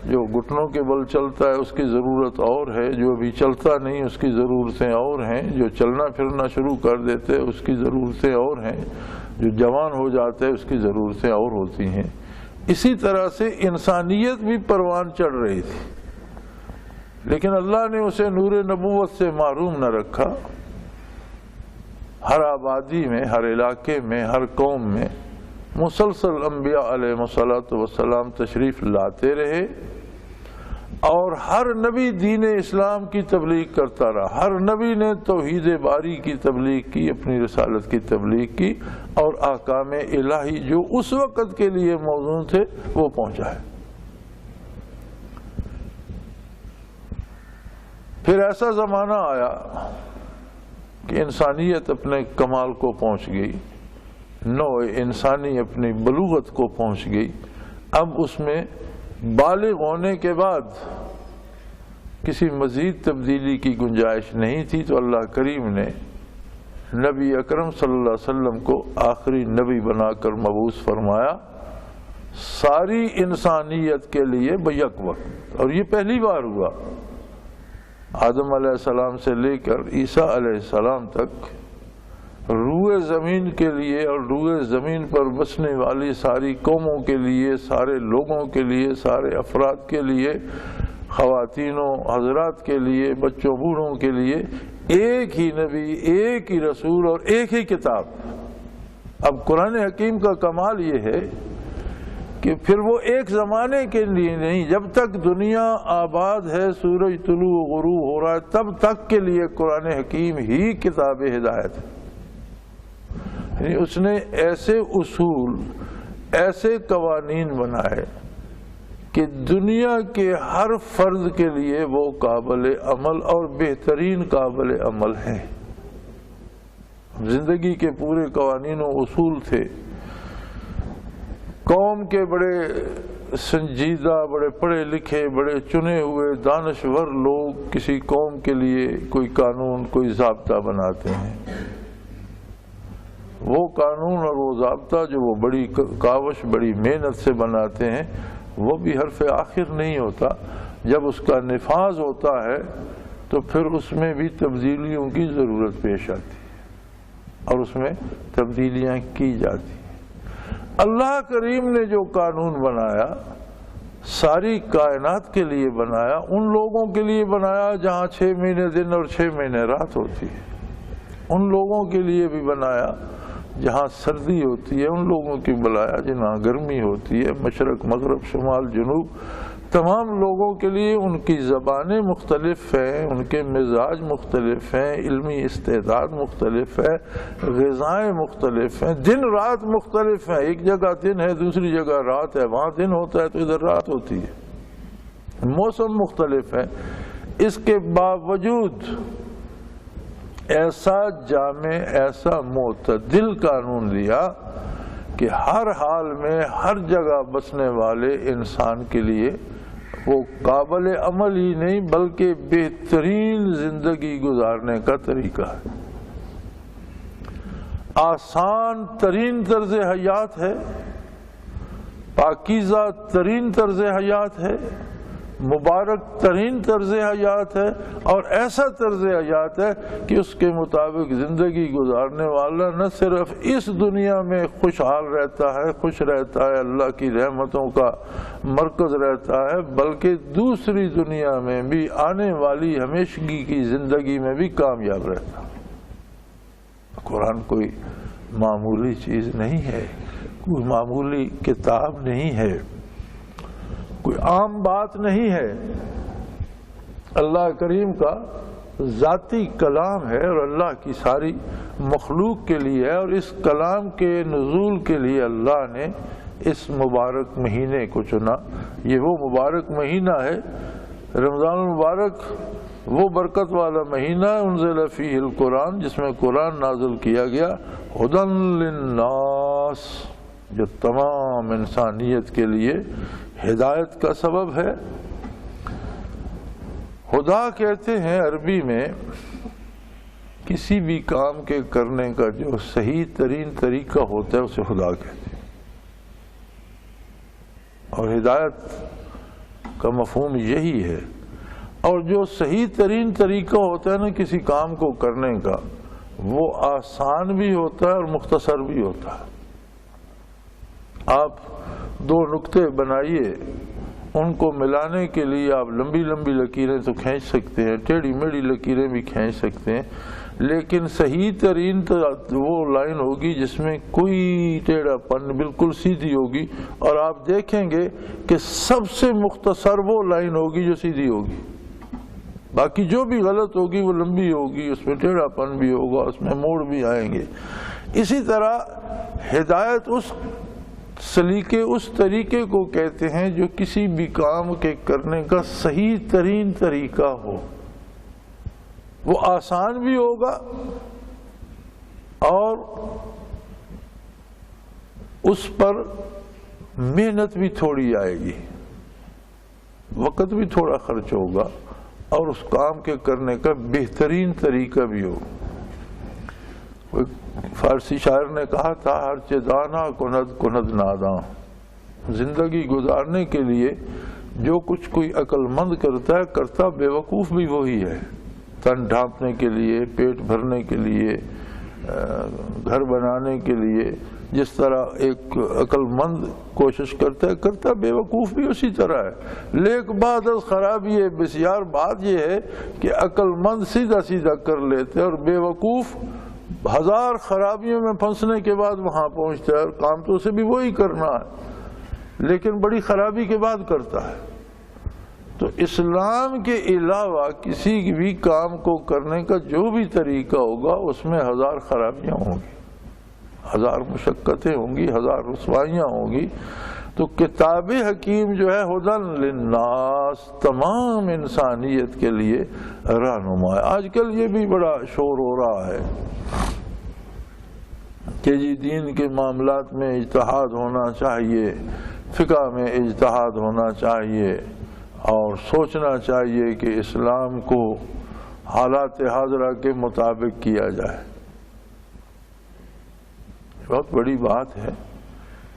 جو گھٹنوں کے بل چلتا ہے اس کی ضرورت اور ہے، جو ابھی چلتا نہیں اس کی ضرورتیں اور ہیں، جو چلنا پھرنا شروع کر دیتے اس کی ضرورتیں اور ہیں، جو جوان ہو جاتا ہے اس کی ضرورتیں اور ہوتی ہیں۔ اسی طرح سے انسانیت بھی پروان چڑھ رہی تھی، لیکن اللہ نے اسے نور نبوت سے محروم نہ رکھا۔ ہر آبادی میں، ہر علاقے میں، ہر قوم میں مسلسل انبیاء علیہ الصلوۃ والسلام تشریف لاتے رہے، اور ہر نبی دین اسلام کی تبلیغ کرتا رہا۔ ہر نبی نے توحید باری کی تبلیغ کی، اپنی رسالت کی تبلیغ کی، اور احکام الہی جو اس وقت کے لیے موزوں تھے وہ پہنچائے۔ پھر ایسا زمانہ آیا کہ انسانیت اپنے کمال کو پہنچ گئی، نوع انسانی اپنی بلوغت کو پہنچ گئی۔ اب اس میں بالغ ہونے کے بعد کسی مزید تبدیلی کی گنجائش نہیں تھی، تو اللہ کریم نے نبی اکرم صلی اللہ علیہ وسلم کو آخری نبی بنا کر مبعوث فرمایا، ساری انسانیت کے لیے بیک وقت۔ اور یہ پہلی بار ہوا، آدم علیہ السلام سے لے کر عیسیٰ علیہ السلام تک روئے زمین کے لیے اور روئے زمین پر بسنے والی ساری قوموں کے لیے، سارے لوگوں کے لیے، سارے افراد کے لیے، خواتین و حضرات کے لیے، بچوں بوڑھوں کے لیے ایک ہی نبی، ایک ہی رسول اور ایک ہی کتاب۔ اب قرآن حکیم کا کمال یہ ہے کہ پھر وہ ایک زمانے کے لیے نہیں، جب تک دنیا آباد ہے، سورج طلوع و غروب ہو رہا ہے، تب تک کے لیے قرآن حکیم ہی کتاب ہدایت ہے۔ یعنی اس نے ایسے اصول، ایسے قوانین بنائے کہ دنیا کے ہر فرد کے لیے وہ قابل عمل اور بہترین قابل عمل ہے۔ زندگی کے پورے قوانین و اصول تھے۔ قوم کے بڑے سنجیدہ، بڑے پڑھے لکھے، بڑے چنے ہوئے دانشور لوگ کسی قوم کے لیے کوئی قانون، کوئی ضابطہ بناتے ہیں۔ وہ قانون اور وہ ضابطہ جو وہ بڑی کاوش، بڑی محنت سے بناتے ہیں، وہ بھی حرف آخر نہیں ہوتا۔ جب اس کا نفاذ ہوتا ہے تو پھر اس میں بھی تبدیلیوں کی ضرورت پیش آتی ہے اور اس میں تبدیلیاں کی جاتی ہیں۔ اللہ کریم نے جو قانون بنایا ساری کائنات کے لیے بنایا، ان لوگوں کے لیے بنایا جہاں 6 مہینے دن اور 6 مہینے رات ہوتی ہے، ان لوگوں کے لیے بھی بنایا جہاں سردی ہوتی ہے، ان لوگوں کی بلایا جہاں گرمی ہوتی ہے، مشرق مغرب شمال جنوب، تمام لوگوں کے لیے ان کی زبانیں مختلف ہیں، ان کے مزاج مختلف ہیں، علمی استعداد مختلف ہے، غذائیں مختلف ہیں، دن رات مختلف ہیں۔ ایک جگہ دن ہے، دوسری جگہ رات ہے، وہاں دن ہوتا ہے تو ادھر رات ہوتی ہے، موسم مختلف ہے۔ اس کے باوجود ایسا جامع، ایسا معتدل قانون دیا کہ ہر حال میں ہر جگہ بسنے والے انسان کے لیے وہ قابل عمل ہی نہیں بلکہ بہترین زندگی گزارنے کا طریقہ ہے۔ آسان ترین طرز حیات ہے، پاکیزہ ترین طرز حیات ہے، مبارک ترین طرز حیات ہے، اور ایسا طرز حیات ہے کہ اس کے مطابق زندگی گزارنے والا نہ صرف اس دنیا میں خوشحال رہتا ہے، خوش رہتا ہے، اللہ کی رحمتوں کا مرکز رہتا ہے، بلکہ دوسری دنیا میں بھی آنے والی ہمیشگی کی زندگی میں بھی کامیاب رہتا ہے۔ قرآن کوئی معمولی چیز نہیں ہے، کوئی معمولی کتاب نہیں ہے، کوئی عام بات نہیں ہے، اللہ کریم کا ذاتی کلام ہے، اور اللہ کی ساری مخلوق کے لیے ہے، اور اس کلام کے نزول کے لیے اللہ نے اس مبارک مہینے کو چنا۔ یہ وہ مبارک مہینہ ہے، رمضان المبارک، وہ برکت والا مہینہ انزل فیہ القرآن، جس میں قرآن نازل کیا گیا، ھدی للناس، جو تمام انسانیت کے لیے ہدایت کا سبب ہے۔ خدا کہتے ہیں عربی میں کسی بھی کام کے کرنے کا جو صحیح ترین طریقہ ہوتا ہے اسے خدا کہتے ہیں، اور ہدایت کا مفہوم یہی ہے۔ اور جو صحیح ترین طریقہ ہوتا ہے نا کسی کام کو کرنے کا، وہ آسان بھی ہوتا ہے اور مختصر بھی ہوتا ہے۔ آپ دو نقطے بنائیے، ان کو ملانے کے لیے آپ لمبی لمبی لکیریں تو کھینچ سکتے ہیں، ٹیڑھی میڑھی لکیریں بھی کھینچ سکتے ہیں، لیکن صحیح ترین تو وہ لائن ہوگی جس میں کوئی ٹیڑھا پن، بالکل سیدھی ہوگی، اور آپ دیکھیں گے کہ سب سے مختصر وہ لائن ہوگی جو سیدھی ہوگی، باقی جو بھی غلط ہوگی وہ لمبی ہوگی، اس میں ٹیڑھا پن بھی ہوگا، اس میں موڑ بھی آئیں گے۔ اسی طرح ہدایت اس سلیقے، اس طریقے کو کہتے ہیں جو کسی بھی کام کے کرنے کا صحیح ترین طریقہ ہو، وہ آسان بھی ہوگا اور اس پر محنت بھی تھوڑی آئے گی، وقت بھی تھوڑا خرچ ہوگا، اور اس کام کے کرنے کا بہترین طریقہ بھی ہو۔ فارسی شاعر نے کہا تھا، ہر چہ دانا کند ناداں، زندگی گزارنے کے لیے جو کچھ کوئی عقل مند کرتا ہے، کرتا بے وقوف بھی وہی ہے۔ تن ڈھانپنے کے لیے، پیٹ بھرنے کے لیے، گھر بنانے کے لیے جس طرح ایک عقل مند کوشش کرتا ہے، کرتا بے وقوف بھی اسی طرح ہے۔ لیک بعد از خرابی ہے بسیار، بات یہ ہے کہ عقل مند سیدھا سیدھا کر لیتے اور بے وقوف ہزار خرابیوں میں پھنسنے کے بعد وہاں پہنچتا ہے، اور کام تو اسے بھی وہی کرنا ہے لیکن بڑی خرابی کے بعد کرتا ہے۔ تو اسلام کے علاوہ کسی بھی کام کو کرنے کا جو بھی طریقہ ہوگا اس میں ہزار خرابیاں ہوں گی، ہزار مشقتیں ہوں گی، ہزار رسوائیاں ہوں گی۔ تو کتاب حکیم جو ہے ھدی للناس، تمام انسانیت کے لیے رہنما ہے۔ آج کل یہ بھی بڑا شور ہو رہا ہے کہ جی دین کے معاملات میں اجتہاد ہونا چاہیے، فقہ میں اجتہاد ہونا چاہیے، اور سوچنا چاہیے کہ اسلام کو حالات حاضرہ کے مطابق کیا جائے۔ بہت بڑی بات ہے،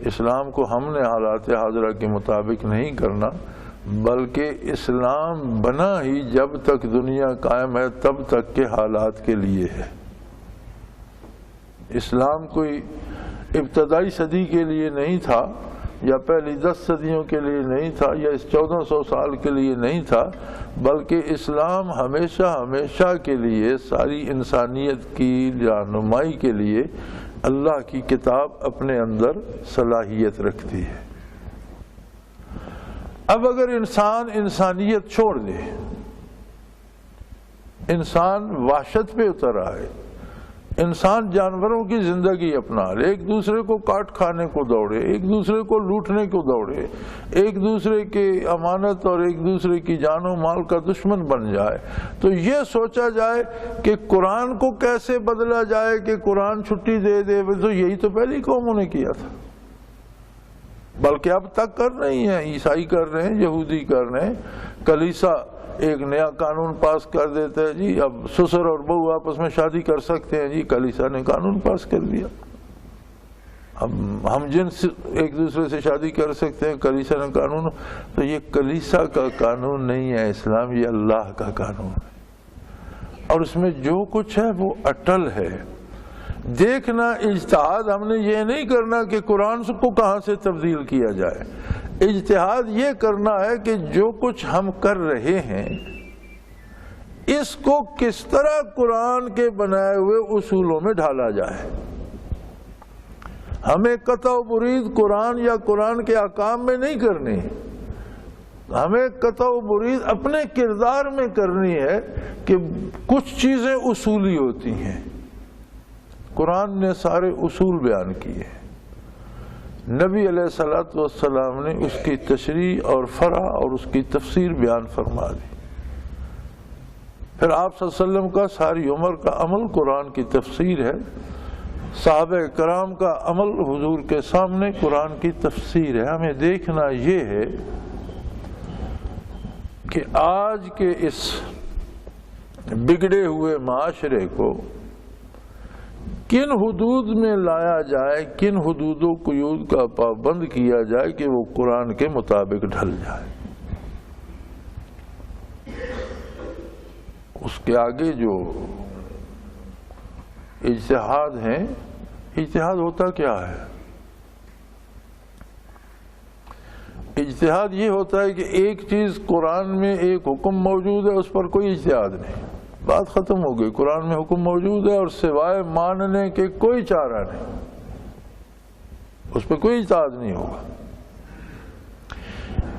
اسلام کو ہم نے حالات حاضرہ کے مطابق نہیں کرنا، بلکہ اسلام بنا ہی جب تک دنیا قائم ہے تب تک کے حالات کے لیے ہے۔ اسلام کوئی ابتدائی صدی کے لیے نہیں تھا، یا پہلی 10 صدیوں کے لیے نہیں تھا، یا اس 1400 سال کے لیے نہیں تھا، بلکہ اسلام ہمیشہ ہمیشہ کے لیے ساری انسانیت کی رہنمائی کے لیے اللہ کی کتاب اپنے اندر صلاحیت رکھتی ہے۔ اب اگر انسان انسانیت چھوڑ دے، انسان وحشت پہ اتر آئے، انسان جانوروں کی زندگی اپنا لے، ایک دوسرے کو کاٹ کھانے کو دوڑے، ایک دوسرے کو لوٹنے کو دوڑے، ایک دوسرے کی امانت اور ایک دوسرے کی جان و مال کا دشمن بن جائے، تو یہ سوچا جائے کہ قرآن کو کیسے بدلا جائے کہ قرآن چھٹی دے دے، تو یہی تو پہلی قوموں نے کیا تھا، بلکہ اب تک کر رہی ہیں، عیسائی کر رہے ہیں، یہودی کر رہے ہیں، کلیسا ایک نیا قانون پاس کر دیتا ہے، جی اب سسر اور بہو آپس میں شادی کر سکتے ہیں، جی کلیسا نے قانون پاس کر دیا، اب ہم جنس ایک دوسرے سے شادی کر سکتے ہیں، کلیسا نے قانون۔ تو یہ کلیسا کا قانون نہیں ہے اسلام، یہ اللہ کا قانون ہے، اور اس میں جو کچھ ہے وہ اٹل ہے۔ دیکھنا اجتہاد ہم نے یہ نہیں کرنا کہ قرآن کو کہاں سے تبدیل کیا جائے، اجتہاد یہ کرنا ہے کہ جو کچھ ہم کر رہے ہیں اس کو کس طرح قرآن کے بنائے ہوئے اصولوں میں ڈھالا جائے۔ ہمیں قطع و برید قرآن یا قرآن کے احکام میں نہیں کرنی، ہمیں قطع و برید اپنے کردار میں کرنی ہے کہ کچھ چیزیں اصولی ہوتی ہیں۔ قرآن نے سارے اصول بیان کیے، نبی علیہ الصلوۃ والسلام نے اس کی تشریح اور فرع اور اس کی تفسیر بیان فرما دی، پھر آپ صلی اللہ علیہ وسلم کا ساری عمر کا عمل قرآن کی تفسیر ہے، صحابہ کرام کا عمل حضور کے سامنے قرآن کی تفسیر ہے۔ ہمیں دیکھنا یہ ہے کہ آج کے اس بگڑے ہوئے معاشرے کو کن حدود میں لایا جائے، کن حدود و قیود کا پابند کیا جائے کہ وہ قرآن کے مطابق ڈھل جائے۔ اس کے آگے جو اجتہاد ہیں، اجتہاد ہوتا کیا ہے؟ اجتہاد یہ ہوتا ہے کہ ایک چیز قرآن میں ایک حکم موجود ہے، اس پر کوئی اجتہاد نہیں، بات ختم ہو گئی۔ قرآن میں حکم موجود ہے اور سوائے ماننے کے کوئی چارہ نہیں، اس پہ کوئی اجتہاد نہیں ہوگا۔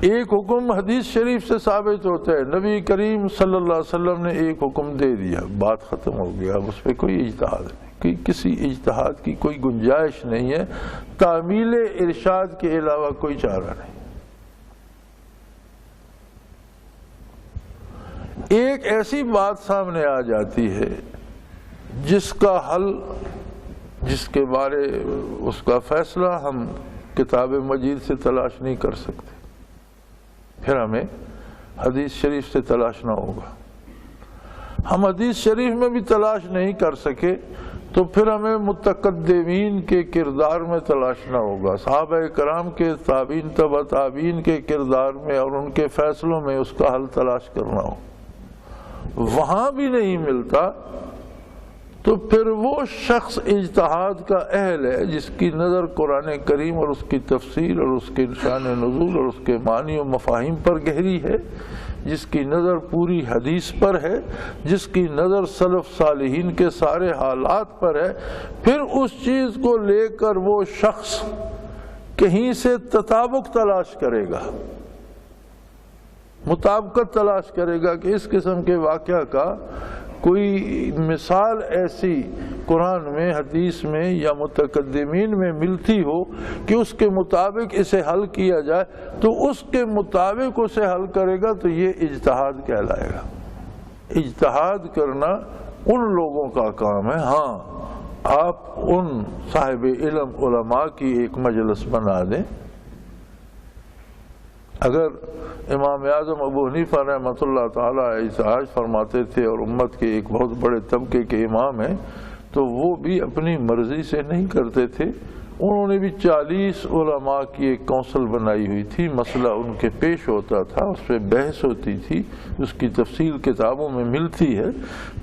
ایک حکم حدیث شریف سے ثابت ہوتا ہے، نبی کریم صلی اللہ علیہ وسلم نے ایک حکم دے دیا، بات ختم ہو گیا، اب اس پہ کوئی اجتہاد نہیں، کسی اجتہاد کی کوئی گنجائش نہیں ہے، تعمیل ارشاد کے علاوہ کوئی چارہ نہیں۔ ایک ایسی بات سامنے آ جاتی ہے جس کا حل، جس کے بارے اس کا فیصلہ ہم کتاب مجید سے تلاش نہیں کر سکتے، پھر ہمیں حدیث شریف سے تلاشنا ہوگا۔ ہم حدیث شریف میں بھی تلاش نہیں کر سکے تو پھر ہمیں متقدمین کے کردار میں تلاشنا ہوگا، صحابہ کرام کے، تابعین، تبع تابعین کے کردار میں اور ان کے فیصلوں میں اس کا حل تلاش کرنا ہوگا۔ وہاں بھی نہیں ملتا تو پھر وہ شخص اجتہاد کا اہل ہے جس کی نظر قرآن کریم اور اس کی تفسیر اور اس کے شان نزول اور اس کے معنی و مفاہیم پر گہری ہے، جس کی نظر پوری حدیث پر ہے، جس کی نظر سلف صالحین کے سارے حالات پر ہے، پھر اس چیز کو لے کر وہ شخص کہیں سے تطابق تلاش کرے گا، مطابقت تلاش کرے گا کہ اس قسم کے واقعہ کا کوئی مثال ایسی قرآن میں، حدیث میں یا متقدمین میں ملتی ہو کہ اس کے مطابق اسے حل کیا جائے، تو اس کے مطابق اسے حل کرے گا تو یہ اجتہاد کہلائے گا۔ اجتہاد کرنا ان لوگوں کا کام ہے۔ ہاں، آپ ان صاحب علم علماء کی ایک مجلس بنا دیں۔ اگر امام اعظم ابو حنیفہ رحمۃ اللہ تعالیٰ احتجاج فرماتے تھے اور امت کے ایک بہت بڑے طبقے کے امام ہیں، تو وہ بھی اپنی مرضی سے نہیں کرتے تھے، انہوں نے بھی 40 علماء کی ایک کونسل بنائی ہوئی تھی، مسئلہ ان کے پیش ہوتا تھا، اس پہ بحث ہوتی تھی، اس کی تفصیل کتابوں میں ملتی ہے،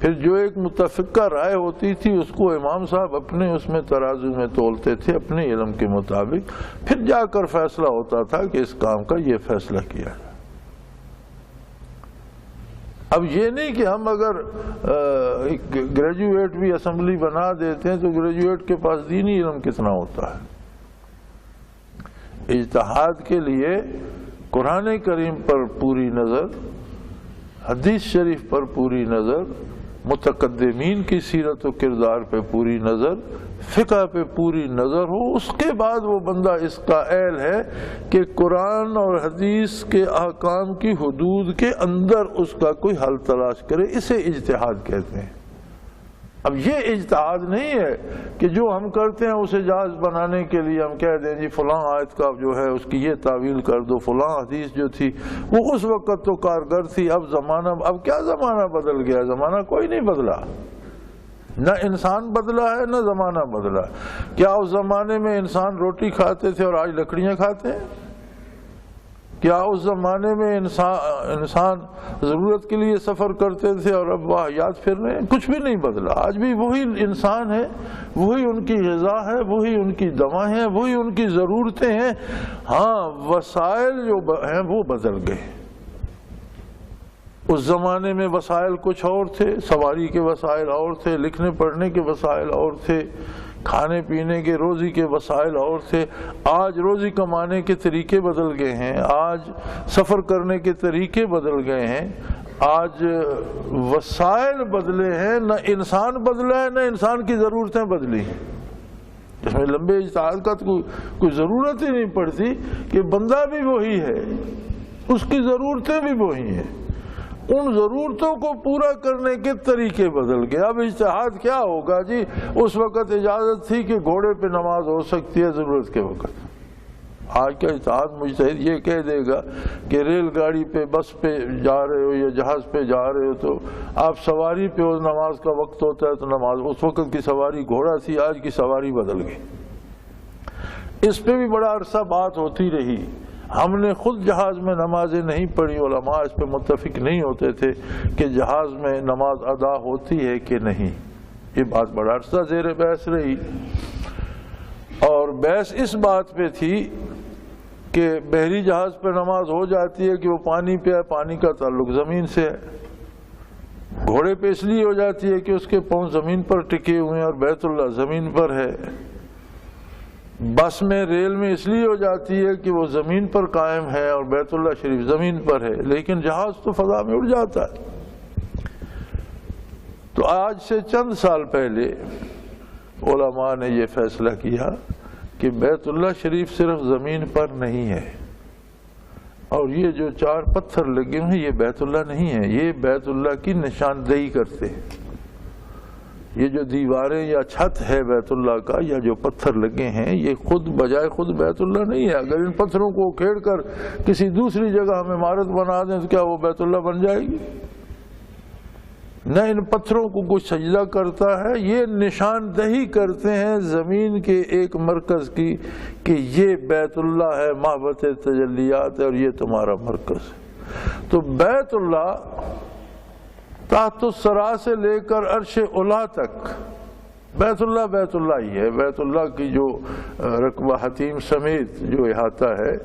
پھر جو ایک متفقہ رائے ہوتی تھی اس کو امام صاحب اپنے اس میں ترازو میں تولتے تھے اپنے علم کے مطابق، پھر جا کر فیصلہ ہوتا تھا کہ اس کام کا یہ فیصلہ کیا جائے۔ اب یہ نہیں کہ ہم اگر گریجویٹ بھی اسمبلی بنا دیتے ہیں تو گریجویٹ کے پاس دینی علم کتنا ہوتا ہے۔ اجتہاد کے لیے قرآن کریم پر پوری نظر، حدیث شریف پر پوری نظر، متقدمین کی سیرت و کردار پہ پوری نظر، فقہ پہ پوری نظر ہو، اس کے بعد وہ بندہ اس کا اہل ہے کہ قرآن اور حدیث کے احکام کی حدود کے اندر اس کا کوئی حل تلاش کرے، اسے اجتہاد کہتے ہیں۔ اب یہ اجتہاد نہیں ہے کہ جو ہم کرتے ہیں اسے جائز بنانے کے لیے ہم کہہ دیں جی فلاں آیت کا جو ہے اس کی یہ تعویل کر دو، فلاں حدیث جو تھی وہ اس وقت تو کارگر تھی، اب کیا زمانہ بدل گیا؟ زمانہ کوئی نہیں بدلا، نہ انسان بدلا ہے نہ زمانہ بدلا۔ کیا اس زمانے میں انسان روٹی کھاتے تھے اور آج لکڑیاں کھاتے ہیں؟ کیا اس زمانے میں انسان ضرورت کے لیے سفر کرتے تھے اور اب واحیات پھر رہے ہیں؟ کچھ بھی نہیں بدلا، آج بھی وہی انسان ہے، وہی ان کی غذا ہے، وہی ان کی دوائیں ہیں، وہی ان کی ضرورتیں ہیں، ہاں وسائل جو ہیں وہ بدل گئے۔ اس زمانے میں وسائل کچھ اور تھے، سواری کے وسائل اور تھے، لکھنے پڑھنے کے وسائل اور تھے، کھانے پینے کے روزی کے وسائل اور تھے۔ آج روزی کمانے کے طریقے بدل گئے ہیں، آج سفر کرنے کے طریقے بدل گئے ہیں، آج وسائل بدلے ہیں، نہ انسان بدلا ہے نہ انسان کی ضرورتیں بدلی ہیں۔ اس میں لمبے اجتہاد کا تو کوئی ضرورت ہی نہیں پڑتی کہ بندہ بھی وہی ہے، اس کی ضرورتیں بھی وہی ہیں، ان ضرورتوں کو پورا کرنے کے طریقے بدل گئے۔ اب اجتہاد کیا ہوگا جی؟ اس وقت اجازت تھی کہ گھوڑے پہ نماز ہو سکتی ہے ضرورت کے وقت، آج کا اجتہاد مجتہد یہ کہہ دے گا کہ ریل گاڑی پہ بس پہ جا رہے ہو یا جہاز پہ جا رہے ہو تو آپ سواری پہ ہو، نماز کا وقت ہوتا ہے تو نماز، اس وقت کی سواری گھوڑا تھی، آج کی سواری بدل گئی۔ اس پہ بھی بڑا عرصہ بات ہوتی رہی، ہم نے خود جہاز میں نمازیں نہیں پڑھی، علماء اس پہ متفق نہیں ہوتے تھے کہ جہاز میں نماز ادا ہوتی ہے کہ نہیں، یہ بات بڑا عرصہ زیر بحث رہی، اور بحث اس بات پہ تھی کہ بحری جہاز پہ نماز ہو جاتی ہے کہ وہ پانی پہ ہے، پانی کا تعلق زمین سے ہے، گھوڑے پہ اس لیے ہو جاتی ہے کہ اس کے پاؤں زمین پر ٹکے ہوئے ہیں اور بیت اللہ زمین پر ہے، بس میں ریل میں اس لیے ہو جاتی ہے کہ وہ زمین پر قائم ہے اور بیت اللہ شریف زمین پر ہے، لیکن جہاز تو فضا میں اڑ جاتا ہے۔ تو آج سے چند سال پہلے علماء نے یہ فیصلہ کیا کہ بیت اللہ شریف صرف زمین پر نہیں ہے، اور یہ جو 4 پتھر لگے ہوئے یہ بیت اللہ نہیں ہے، یہ بیت اللہ کی نشاندہی کرتے ہیں۔ یہ جو دیواریں یا چھت ہے بیت اللہ کا یا جو پتھر لگے ہیں یہ خود بجائے خود بیت اللہ نہیں ہے۔ اگر ان پتھروں کو کھیڑ کر کسی دوسری جگہ ہم عمارت بنا دیں تو کیا وہ بیت اللہ بن جائے گی؟ نہ ان پتھروں کو کچھ سجدہ کرتا ہے، یہ نشاندہی کرتے ہیں زمین کے ایک مرکز کی کہ یہ بیت اللہ ہے، محبت تجلیات ہے اور یہ تمہارا مرکز ہے۔ تو بیت اللہ تحت الثری سے لے کر عرش اعلیٰ تک بیت اللہ ہی ہے۔ بیت اللہ کی جو رقبہ حتیم سمیت جو احاطہ ہے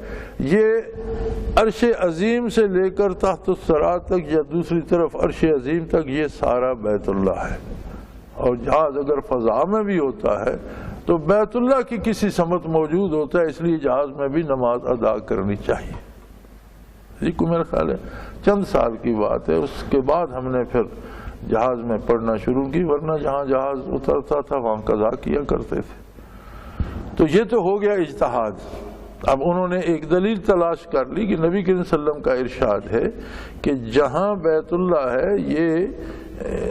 یہ عرش عظیم سے لے کر تحت الثری تک یا دوسری طرف عرش عظیم تک یہ سارا بیت اللہ ہے، اور جہاز اگر فضا میں بھی ہوتا ہے تو بیت اللہ کی کسی سمت موجود ہوتا ہے، اس لیے جہاز میں بھی نماز ادا کرنی چاہیے۔ یہ کو میرا خیال ہے چند سال کی بات ہے، اس کے بعد ہم نے پھر جہاز میں پڑھنا شروع کی، ورنہ جہاں جہاز اترتا تھا وہاں قضا کیا کرتے تھے۔ تو یہ تو ہو گیا اجتہاد۔ اب انہوں نے ایک دلیل تلاش کر لی کہ نبی کریم صلی اللہ علیہ وسلم کا ارشاد ہے کہ جہاں بیت اللہ ہے یہ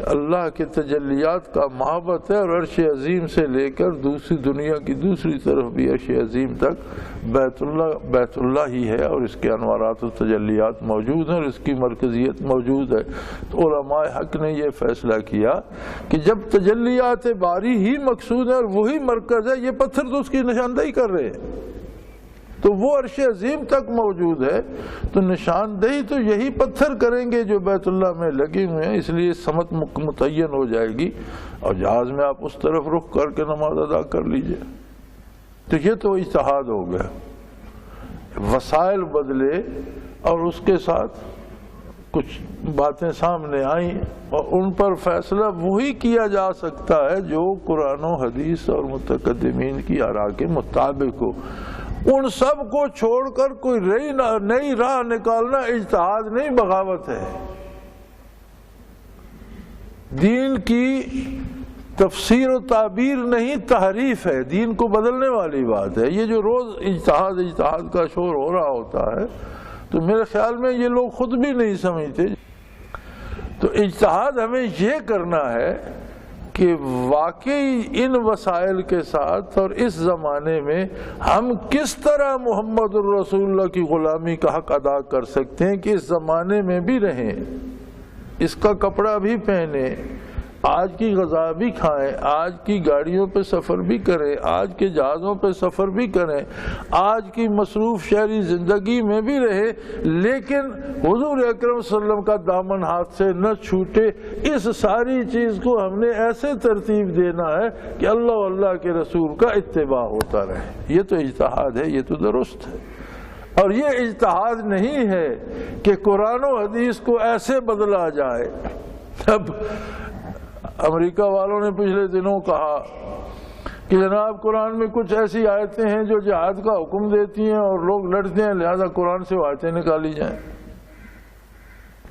اللہ کے تجلیات کا محبت ہے، اور عرش عظیم سے لے کر دوسری دنیا کی دوسری طرف بھی عرش عظیم تک بیت اللہ ہی ہے، اور اس کے انوارات و تجلیات موجود ہیں اور اس کی مرکزیت موجود ہے۔ تو علماء حق نے یہ فیصلہ کیا کہ جب تجلیات باری ہی مقصود ہے اور وہی مرکز ہے، یہ پتھر تو اس کی نشاندہی کر رہے ہیں، تو وہ عرش عظیم تک موجود ہے، تو نشاندہی تو یہی پتھر کریں گے جو بیت اللہ میں لگے ہوئے ہیں، اس لیے سمت متعین ہو جائے گی، اور جہاز میں آپ اس طرف رخ کر کے نماز ادا کر لیجئے۔ تو یہ تو اجتہاد ہو گیا، وسائل بدلے اور اس کے ساتھ کچھ باتیں سامنے آئیں، اور ان پر فیصلہ وہی کیا جا سکتا ہے جو قرآن و حدیث اور متقدمین کی آراء کے مطابق ہو۔ ان سب کو چھوڑ کر کوئی نئی راہ نکالنا اجتہاد نہیں، بغاوت ہے۔ دین کی تفسیر و تعبیر نہیں، تحریف ہے، دین کو بدلنے والی بات ہے۔ یہ جو روز اجتہاد کا شور ہو رہا ہوتا ہے تو میرے خیال میں یہ لوگ خود بھی نہیں سمجھتے۔ تو اجتہاد ہمیں یہ کرنا ہے کہ واقعی ان وسائل کے ساتھ اور اس زمانے میں ہم کس طرح محمد الرسول اللہ کی غلامی کا حق ادا کر سکتے ہیں کہ اس زمانے میں بھی رہیں، اس کا کپڑا بھی پہنیں، آج کی غذا بھی کھائیں، آج کی گاڑیوں پہ سفر بھی کریں، آج کے جہازوں پہ سفر بھی کریں، آج کی مصروف شہری زندگی میں بھی رہے، لیکن حضور اکرم صلی اللہ علیہ وسلم کا دامن ہاتھ سے نہ چھوٹے۔ اس ساری چیز کو ہم نے ایسے ترتیب دینا ہے کہ اللہ و اللہ کے رسول کا اتباع ہوتا رہے۔ یہ تو اجتہاد ہے، یہ تو درست ہے، اور یہ اجتہاد نہیں ہے کہ قرآن و حدیث کو ایسے بدلا جائے۔ اب امریکہ والوں نے پچھلے دنوں کہا کہ جناب قرآن میں کچھ ایسی آیتیں ہیں جو جہاد کا حکم دیتی ہیں اور لوگ لڑتے ہیں، لہذا قرآن سے وہ آیتیں نکالی جائیں۔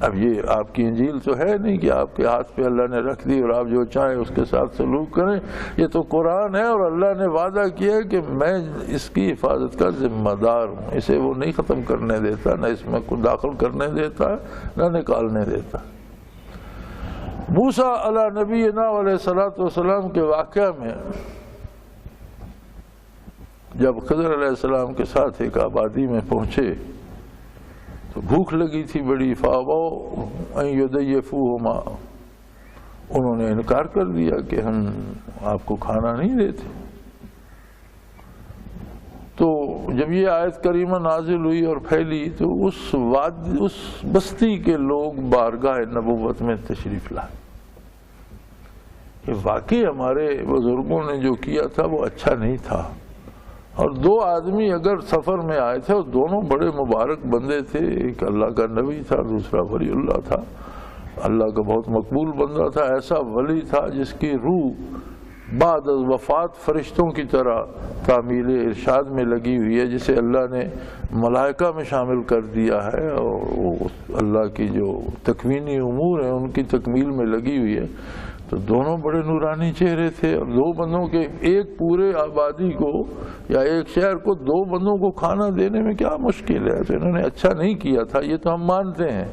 اب یہ آپ کی انجیل تو ہے نہیں کہ آپ کے ہاتھ پہ اللہ نے رکھ دی اور آپ جو چاہیں اس کے ساتھ سلوک کریں، یہ تو قرآن ہے اور اللہ نے وعدہ کیا کہ میں اس کی حفاظت کا ذمہ دار ہوں، اسے وہ نہیں ختم کرنے دیتا، نہ اس میں کوئی داخل کرنے دیتا نہ نکالنے دیتا۔ موسیٰ علیہ نبینا علیہ الصلوۃ والسلام کے واقعہ میں جب خضر علیہ السلام کے ساتھ ایک آبادی میں پہنچے تو بھوک لگی تھی بڑی، فَأَبَوْا أَن يُضَيِّفُوهُمَا، انہوں نے انکار کر دیا کہ ہم آپ کو کھانا نہیں دیتے۔ تو جب یہ آیت کریمہ نازل ہوئی اور پھیلی تو اس بستی کے لوگ بارگاہ نبوت میں تشریف لائے کہ واقعی ہمارے بزرگوں نے جو کیا تھا وہ اچھا نہیں تھا، اور دو آدمی اگر سفر میں آئے تھے اور دونوں بڑے مبارک بندے تھے، ایک اللہ کا نبی تھا، دوسرا ولی اللہ تھا، اللہ کا بہت مقبول بندہ تھا، ایسا ولی تھا جس کی روح بعد از وفات فرشتوں کی طرح تعمیل ارشاد میں لگی ہوئی ہے، جسے اللہ نے ملائکہ میں شامل کر دیا ہے، اور اللہ کی جو تکوینی امور ہیں ان کی تکمیل میں لگی ہوئی ہے۔ تو دونوں بڑے نورانی چہرے تھے، اور دو بندوں کے ایک پورے آبادی کو یا ایک شہر کو دو بندوں کو کھانا دینے میں کیا مشکل ہے؟ تو انہوں نے اچھا نہیں کیا تھا، یہ تو ہم مانتے ہیں،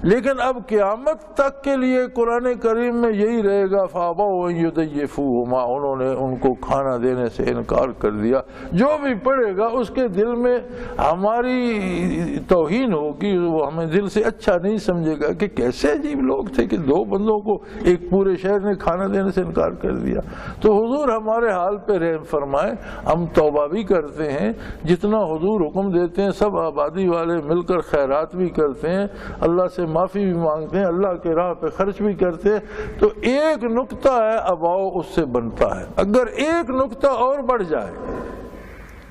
لیکن اب قیامت تک کے لیے قرآن کریم میں یہی رہے گا فَأَبَوْا أَن يُضَيِّفُوهُمَا، انہوں نے ان کو کھانا دینے سے انکار کر دیا۔ جو بھی پڑھے گا اس کے دل میں ہماری توہین ہوگی، وہ ہمیں دل سے اچھا نہیں سمجھے گا کہ کیسے عجیب لوگ تھے کہ دو بندوں کو ایک پورے شہر نے کھانا دینے سے انکار کر دیا۔ تو حضور ہمارے حال پہ رحم فرمائے، ہم توبہ بھی کرتے ہیں، جتنا حضور حکم دیتے ہیں سب آبادی والے مل کر خیرات بھی کرتے ہیں، اللہ سے معافی بھی مانگتے ہیں، اللہ کے راہ پہ خرچ بھی کرتے ہیں۔ تو ایک نقطہ ہے اباؤ اس سے بنتا ہے، اگر ایک نقطہ اور بڑھ جائے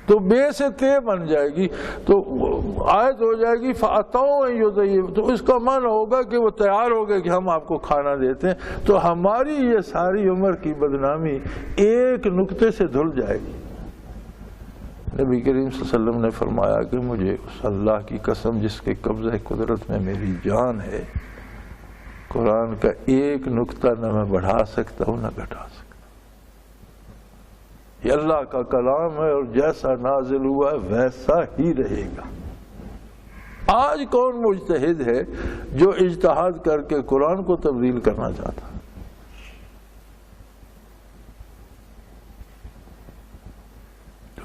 تو بے سے تے بن جائے گی، تو آیت ہو جائے گی فَأَتَوْا أَن يُضَيِّفُوهُمَا، تو اس کا معنی ہوگا کہ وہ تیار ہو گئے کہ ہم آپ کو کھانا دیتے ہیں۔ تو ہماری یہ ساری عمر کی بدنامی ایک نقطے سے دھل جائے گی۔ نبی کریم صلی اللہ علیہ وسلم نے فرمایا کہ مجھے اس اللہ کی قسم جس کے قبضہ قدرت میں میری جان ہے، قرآن کا ایک نقطہ نہ میں بڑھا سکتا ہوں نہ گھٹا سکتا۔ یہ اللہ کا کلام ہے اور جیسا نازل ہوا ہے ویسا ہی رہے گا۔ آج کون مجتہد ہے جو اجتہاد کر کے قرآن کو تبدیل کرنا چاہتا؟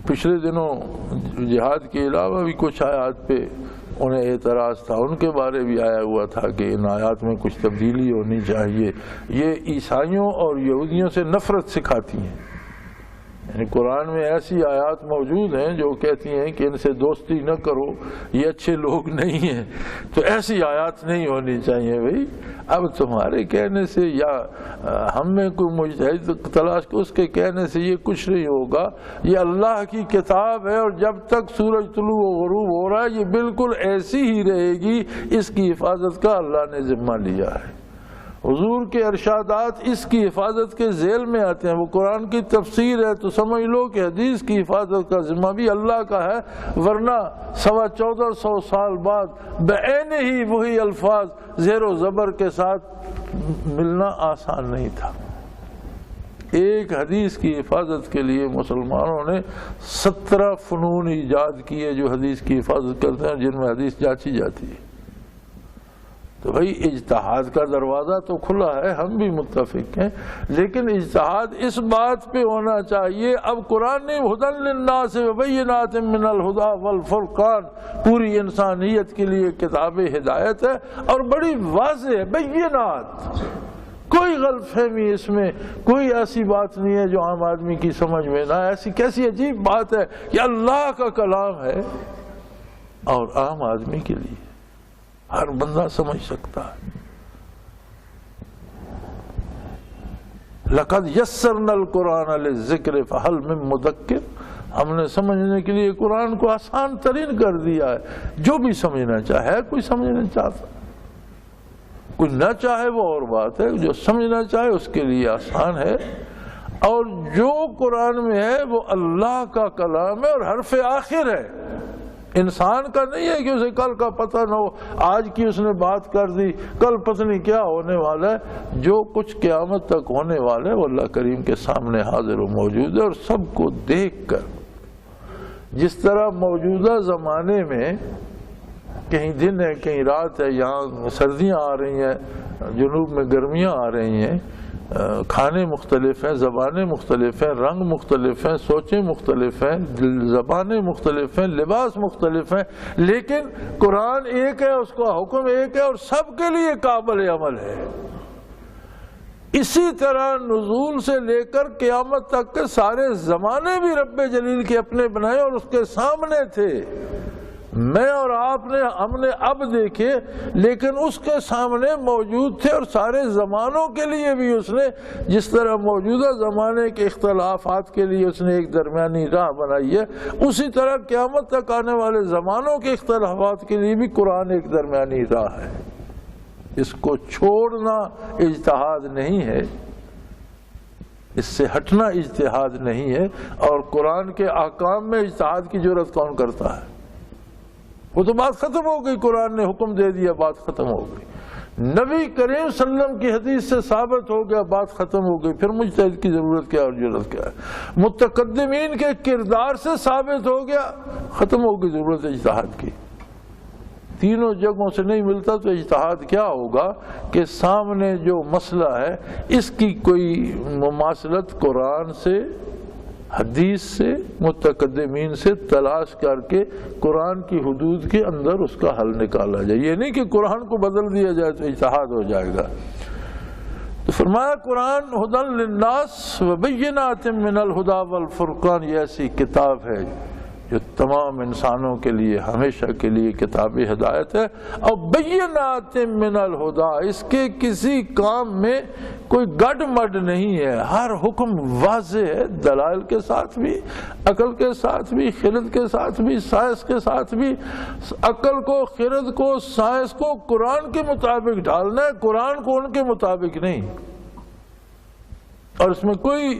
پچھلے دنوں جہاد کے علاوہ بھی کچھ آیات پہ انہیں اعتراض تھا، ان کے بارے بھی آیا ہوا تھا کہ ان آیات میں کچھ تبدیلی ہونی چاہیے، یہ عیسائیوں اور یہودیوں سے نفرت سکھاتی ہیں۔ یعنی قرآن میں ایسی آیات موجود ہیں جو کہتی ہیں کہ ان سے دوستی نہ کرو، یہ اچھے لوگ نہیں ہیں، تو ایسی آیات نہیں ہونی چاہیے۔ بھائی اب تمہارے کہنے سے یا ہم میں کوئی مجتہد تلاش کو اس کے کہنے سے یہ کچھ نہیں ہوگا، یہ اللہ کی کتاب ہے، اور جب تک سورج طلوع و غروب ہو رہا ہے یہ بالکل ایسی ہی رہے گی، اس کی حفاظت کا اللہ نے ذمہ لیا ہے۔ حضور کے ارشادات اس کی حفاظت کے ذیل میں آتے ہیں، وہ قرآن کی تفسیر ہے تو سمجھ لو کہ حدیث کی حفاظت کا ذمہ بھی اللہ کا ہے، ورنہ 1450 سال بعد بعین ہی وہی الفاظ زیر و زبر کے ساتھ ملنا آسان نہیں تھا۔ ایک حدیث کی حفاظت کے لیے مسلمانوں نے 17 فنون ایجاد کیے جو حدیث کی حفاظت کرتے ہیں، جن میں حدیث جانچی جاتی ہے۔ تو بھائی اجتہاد کا دروازہ تو کھلا ہے، ہم بھی متفق ہیں، لیکن اجتہاد اس بات پہ ہونا چاہیے، اب قرآن نے ہدی للناس وبینات من الہدی والفرقان پوری انسانیت کے لیے کتاب ہدایت ہے اور بڑی واضح ہے، بینات، کوئی غلط فہمی اس میں، کوئی ایسی بات نہیں ہے جو عام آدمی کی سمجھ میں نہ، ایسی کیسی عجیب بات ہے، یہ اللہ کا کلام ہے اور عام آدمی کے لیے ہر بندہ سمجھ سکتا ہے۔ لَقَدْ يَسَّرْنَا الْقُرْآنَ لِلذِّكْرِ فَهَلْ مِن مُدَّكِّرٍ، ہم نے سمجھنے کے لیے قرآن کو آسان ترین کر دیا ہے، جو بھی سمجھنا چاہے، کوئی سمجھنا چاہتا، کوئی نہ چاہے وہ اور بات ہے، جو سمجھنا چاہے اس کے لیے آسان ہے، اور جو قرآن میں ہے وہ اللہ کا کلام ہے اور حرف آخر ہے، انسان کا نہیں ہے کہ اسے کل کا پتہ نہ ہو، آج کی اس نے بات کر دی، کل پتہ نہیں کیا ہونے والا ہے، جو کچھ قیامت تک ہونے والا ہے وہ اللہ کریم کے سامنے حاضر و موجود ہے، اور سب کو دیکھ کر، جس طرح موجودہ زمانے میں کہیں دن ہے کہیں رات ہے، یہاں سردیاں آ رہی ہیں، جنوب میں گرمیاں آ رہی ہیں، کھانے مختلف ہیں، زبانیں مختلف ہیں، رنگ مختلف ہیں، سوچیں مختلف ہیں، زبانیں مختلف ہیں، لباس مختلف ہیں، لیکن قرآن ایک ہے، اس کا حکم ایک ہے اور سب کے لیے قابل عمل ہے۔ اسی طرح نزول سے لے کر قیامت تک کے سارے زمانے بھی رب جلیل کے اپنے بنائے اور اس کے سامنے تھے، میں اور آپ نے، ہم نے اب دیکھے، لیکن اس کے سامنے موجود تھے، اور سارے زمانوں کے لیے بھی اس نے، جس طرح موجودہ زمانے کے اختلافات کے لیے اس نے ایک درمیانی راہ بنائی ہے، اسی طرح قیامت تک آنے والے زمانوں کے اختلافات کے لیے بھی قرآن ایک درمیانی راہ ہے۔ اس کو چھوڑنا اجتہاد نہیں ہے، اس سے ہٹنا اجتہاد نہیں ہے، اور قرآن کے احکام میں اجتہاد کی جرات کون کرتا ہے؟ وہ تو بات ختم ہو گئی، قرآن نے حکم دے دیا، بات ختم ہو گئی، نبی کریم صلی اللہ علیہ وسلم کی حدیث سے ثابت ہو گیا، بات ختم ہو گئی، پھر مجتہد کی ضرورت کیا اور ضرورت کیا ہے؟ متقدمین کے کردار سے ثابت ہو گیا، ختم ہو گئی ضرورت اجتہاد کی۔ تینوں جگہوں سے نہیں ملتا تو اجتہاد کیا ہوگا کہ سامنے جو مسئلہ ہے اس کی کوئی مماثلت قرآن سے، حدیث سے، متقدمین سے تلاش کر کے قرآن کی حدود کے اندر اس کا حل نکالا جائے، یہ نہیں کہ قرآن کو بدل دیا جائے تو اجتہاد ہو جائے گا۔ تو فرمایا قرآن ہدی للناس وبینات من الہدی والفرقان، یہ ایسی کتاب ہے جو تمام انسانوں کے لیے ہمیشہ کے لیے کتاب ہدایت ہے، اور بینات من الہدی، اس کے کسی کام میں کوئی گڈ مڈ نہیں ہے، ہر حکم واضح ہے، دلائل کے ساتھ بھی، عقل کے ساتھ بھی، خرد کے ساتھ بھی، سائنس کے ساتھ بھی۔ عقل کو، خرد کو، سائنس کو قرآن کے مطابق ڈالنا ہے، قرآن کو ان کے مطابق نہیں، اور اس میں کوئی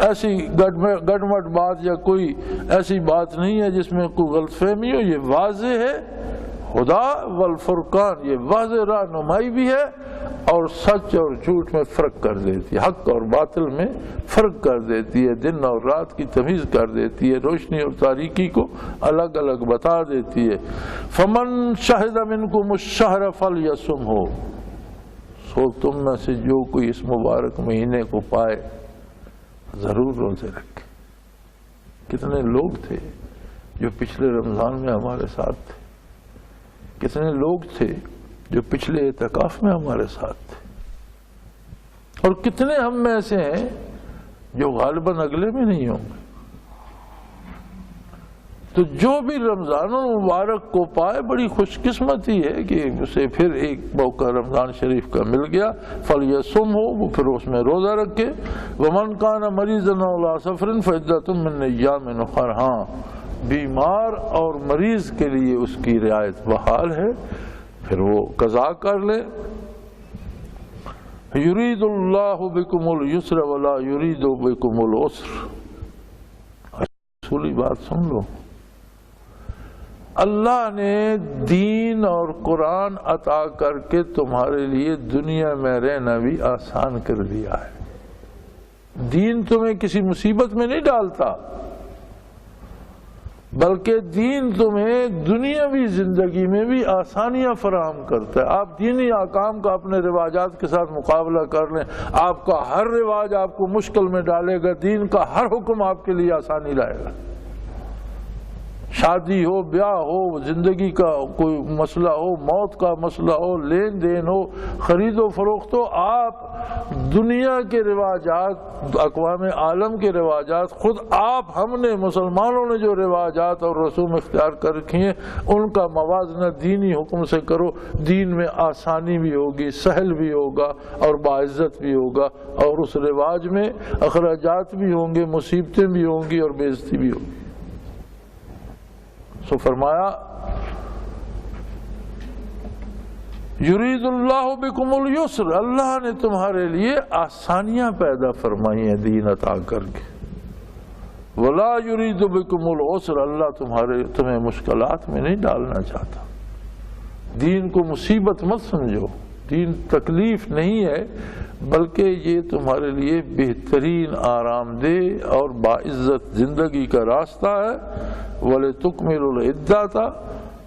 ایسی گڈمٹ بات یا کوئی ایسی بات نہیں ہے جس میں کوئی غلط فہمی ہو، یہ واضح ہے، ہدی والفرقان، یہ واضح رہنمائی بھی ہے اور سچ اور جھوٹ میں فرق کر دیتی ہے، حق اور باطل میں فرق کر دیتی ہے، دن اور رات کی تمیز کر دیتی ہے، روشنی اور تاریکی کو الگ الگ بتا دیتی ہے۔ فمن شہد منکم الشہر فلیصمہ، سو تم میں سے جو کوئی اس مبارک مہینے کو پائے ضرور روزے رکھے۔ کتنے لوگ تھے جو پچھلے رمضان میں ہمارے ساتھ تھے، کتنے لوگ تھے جو پچھلے اعتکاف میں ہمارے ساتھ تھے، اور کتنے ہم میں ایسے ہیں جو غالباً اگلے میں نہیں ہوں گے۔ تو جو بھی رمضان المبارک کو پائے بڑی خوش قسمتی ہے کہ اسے پھر ایک موقع رمضان شریف کا مل گیا، فلیصم ہو، وہ پھر اس میں روزہ رکھے۔ ومن کان مریضا أو علی سفر فعدۃ من ایام اخر، ہاں بیمار اور مریض کے لیے اس کی رعایت بحال ہے، پھر وہ قضا کر لے۔ یرید اللہ بکم اليسر ولا یرید بکم العسر، اصولی بات سن لو، اللہ نے دین اور قرآن عطا کر کے تمہارے لیے دنیا میں رہنا بھی آسان کر دیا ہے۔ دین تمہیں کسی مصیبت میں نہیں ڈالتا، بلکہ دین تمہیں دنیاوی زندگی میں بھی آسانیاں فراہم کرتا ہے۔ آپ دینی احکام کا اپنے رواجات کے ساتھ مقابلہ کر لیں، آپ کا ہر رواج آپ کو مشکل میں ڈالے گا، دین کا ہر حکم آپ کے لیے آسانی لائے گا۔ شادی ہو، بیاہ ہو، زندگی کا کوئی مسئلہ ہو، موت کا مسئلہ ہو، لین دین ہو، خرید و فروخت ہو، آپ دنیا کے رواجات، اقوام عالم کے رواجات، خود آپ ہم نے مسلمانوں نے جو رواجات اور رسوم اختیار کر رکھی ہیں ان کا موازنہ دینی حکم سے کرو، دین میں آسانی بھی ہوگی، سہل بھی ہوگا اور باعزت بھی ہوگا، اور اس رواج میں اخراجات بھی ہوں گے، مصیبتیں بھی ہوں گی اور بے عزتی بھی ہوگی۔ سو فرمایا یرید اللہ بکم اليسر، اللہ نے تمہارے لیے آسانیاں پیدا فرمائی ہیں دین عطا کر کے، ولا یرید بکم العسر، اللہ تمہیں مشکلات میں نہیں ڈالنا چاہتا۔ دین کو مصیبت مت سمجھو، دین تکلیف نہیں ہے، بلکہ یہ تمہارے لیے بہترین آرام دہ اور باعزت زندگی کا راستہ ہے۔ وَلِتُكْمِلُوا الْعِدَّةَ،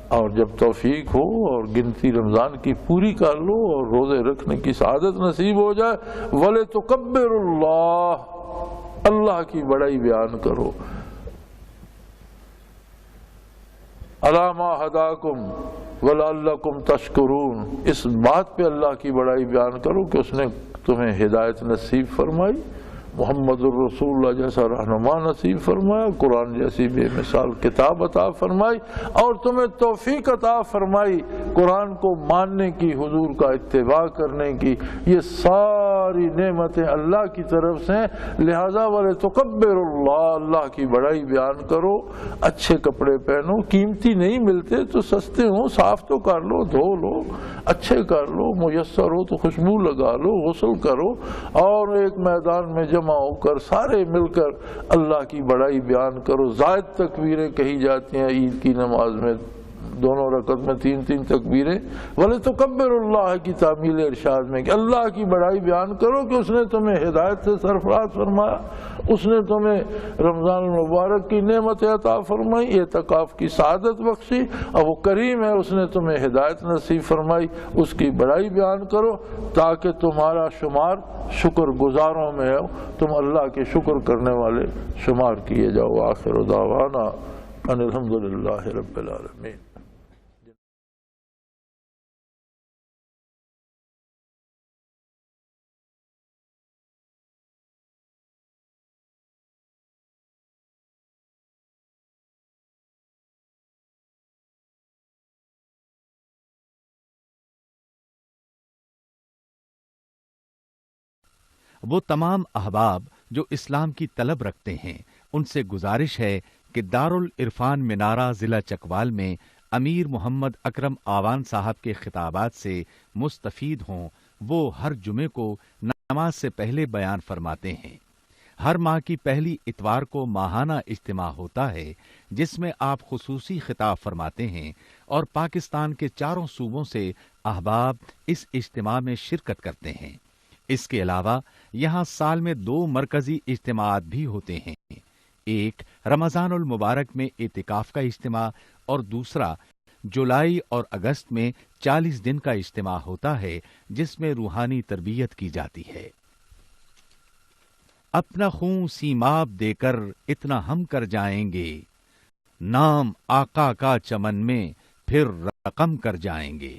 اور جب توفیق ہو اور گنتی رمضان کی پوری کر لو اور روزے رکھنے کی سعادت نصیب ہو جائے، وَلِتُكَبِّرُوا اللَّهَ، اللہ کی بڑائی بیان کرو، عَلَىٰ مَا هَدَاكُمْ وَلَعَلَّكُمْ تَشْكُرُونَ، اس بات پہ اللہ کی بڑائی بیان کرو کہ اس نے تمہیں ہدایت نصیب فرمائی، محمد الرسول اللہ جیسا رہنما نصیب فرمایا، قرآن جیسی بے مثال کتاب عطا فرمائی، اور تمہیں توفیق عطا فرمائی قرآن کو ماننے کی، حضور کا اتباع کرنے کی۔ یہ ساری نعمتیں اللہ کی طرف سے، لہذا وَلِتُكَبِّرُوا اللَّهَ، اللہ کی بڑائی بیان کرو، اچھے کپڑے پہنو، قیمتی نہیں ملتے تو سستے ہوں، صاف تو کر لو، دھو لو، اچھے کر لو، میسر ہو تو خوشبو لگا لو، غسل کرو، اور ایک میدان میں جمع ہو کر سارے مل کر اللہ کی بڑائی بیان کرو۔ زائد تکبیریں کہی جاتی ہیں عید کی نماز میں، دونوں رکعت میں 3 تکبیریں، وَلِتُكَبِّرُوا اللَّهَ کی تعمیل ارشاد میں کہ اللہ کی بڑائی بیان کرو کہ اس نے تمہیں ہدایت سے سرفراز فرمایا، اس نے تمہیں رمضان المبارک کی نعمت عطا فرمائی، اعتکاف کی سعادت بخشی، اور وہ کریم ہے، اس نے تمہیں ہدایت نصیب فرمائی، اس کی بڑائی بیان کرو تاکہ تمہارا شمار شکر گزاروں میں ہو، تم اللہ کے شکر کرنے والے شمار کیے جاؤ۔ آخر دعوانا ان الحمدللہ رب العالمین۔ وہ تمام احباب جو اسلام کی طلب رکھتے ہیں ان سے گزارش ہے کہ دارالعرفان منارہ ضلع چکوال میں امیر محمد اکرم آوان صاحب کے خطابات سے مستفید ہوں۔ وہ ہر جمعے کو نماز سے پہلے بیان فرماتے ہیں۔ ہر ماہ کی پہلی اتوار کو ماہانہ اجتماع ہوتا ہے جس میں آپ خصوصی خطاب فرماتے ہیں، اور پاکستان کے چاروں صوبوں سے احباب اس اجتماع میں شرکت کرتے ہیں۔ اس کے علاوہ یہاں سال میں 2 مرکزی اجتماعات بھی ہوتے ہیں، ایک رمضان المبارک میں اعتکاف کا اجتماع اور دوسرا جولائی اور اگست میں 40 دن کا اجتماع ہوتا ہے جس میں روحانی تربیت کی جاتی ہے۔ اپنا خون سیماب دے کر اتنا ہم کر جائیں گے، نام آقا کا چمن میں پھر رقم کر جائیں گے۔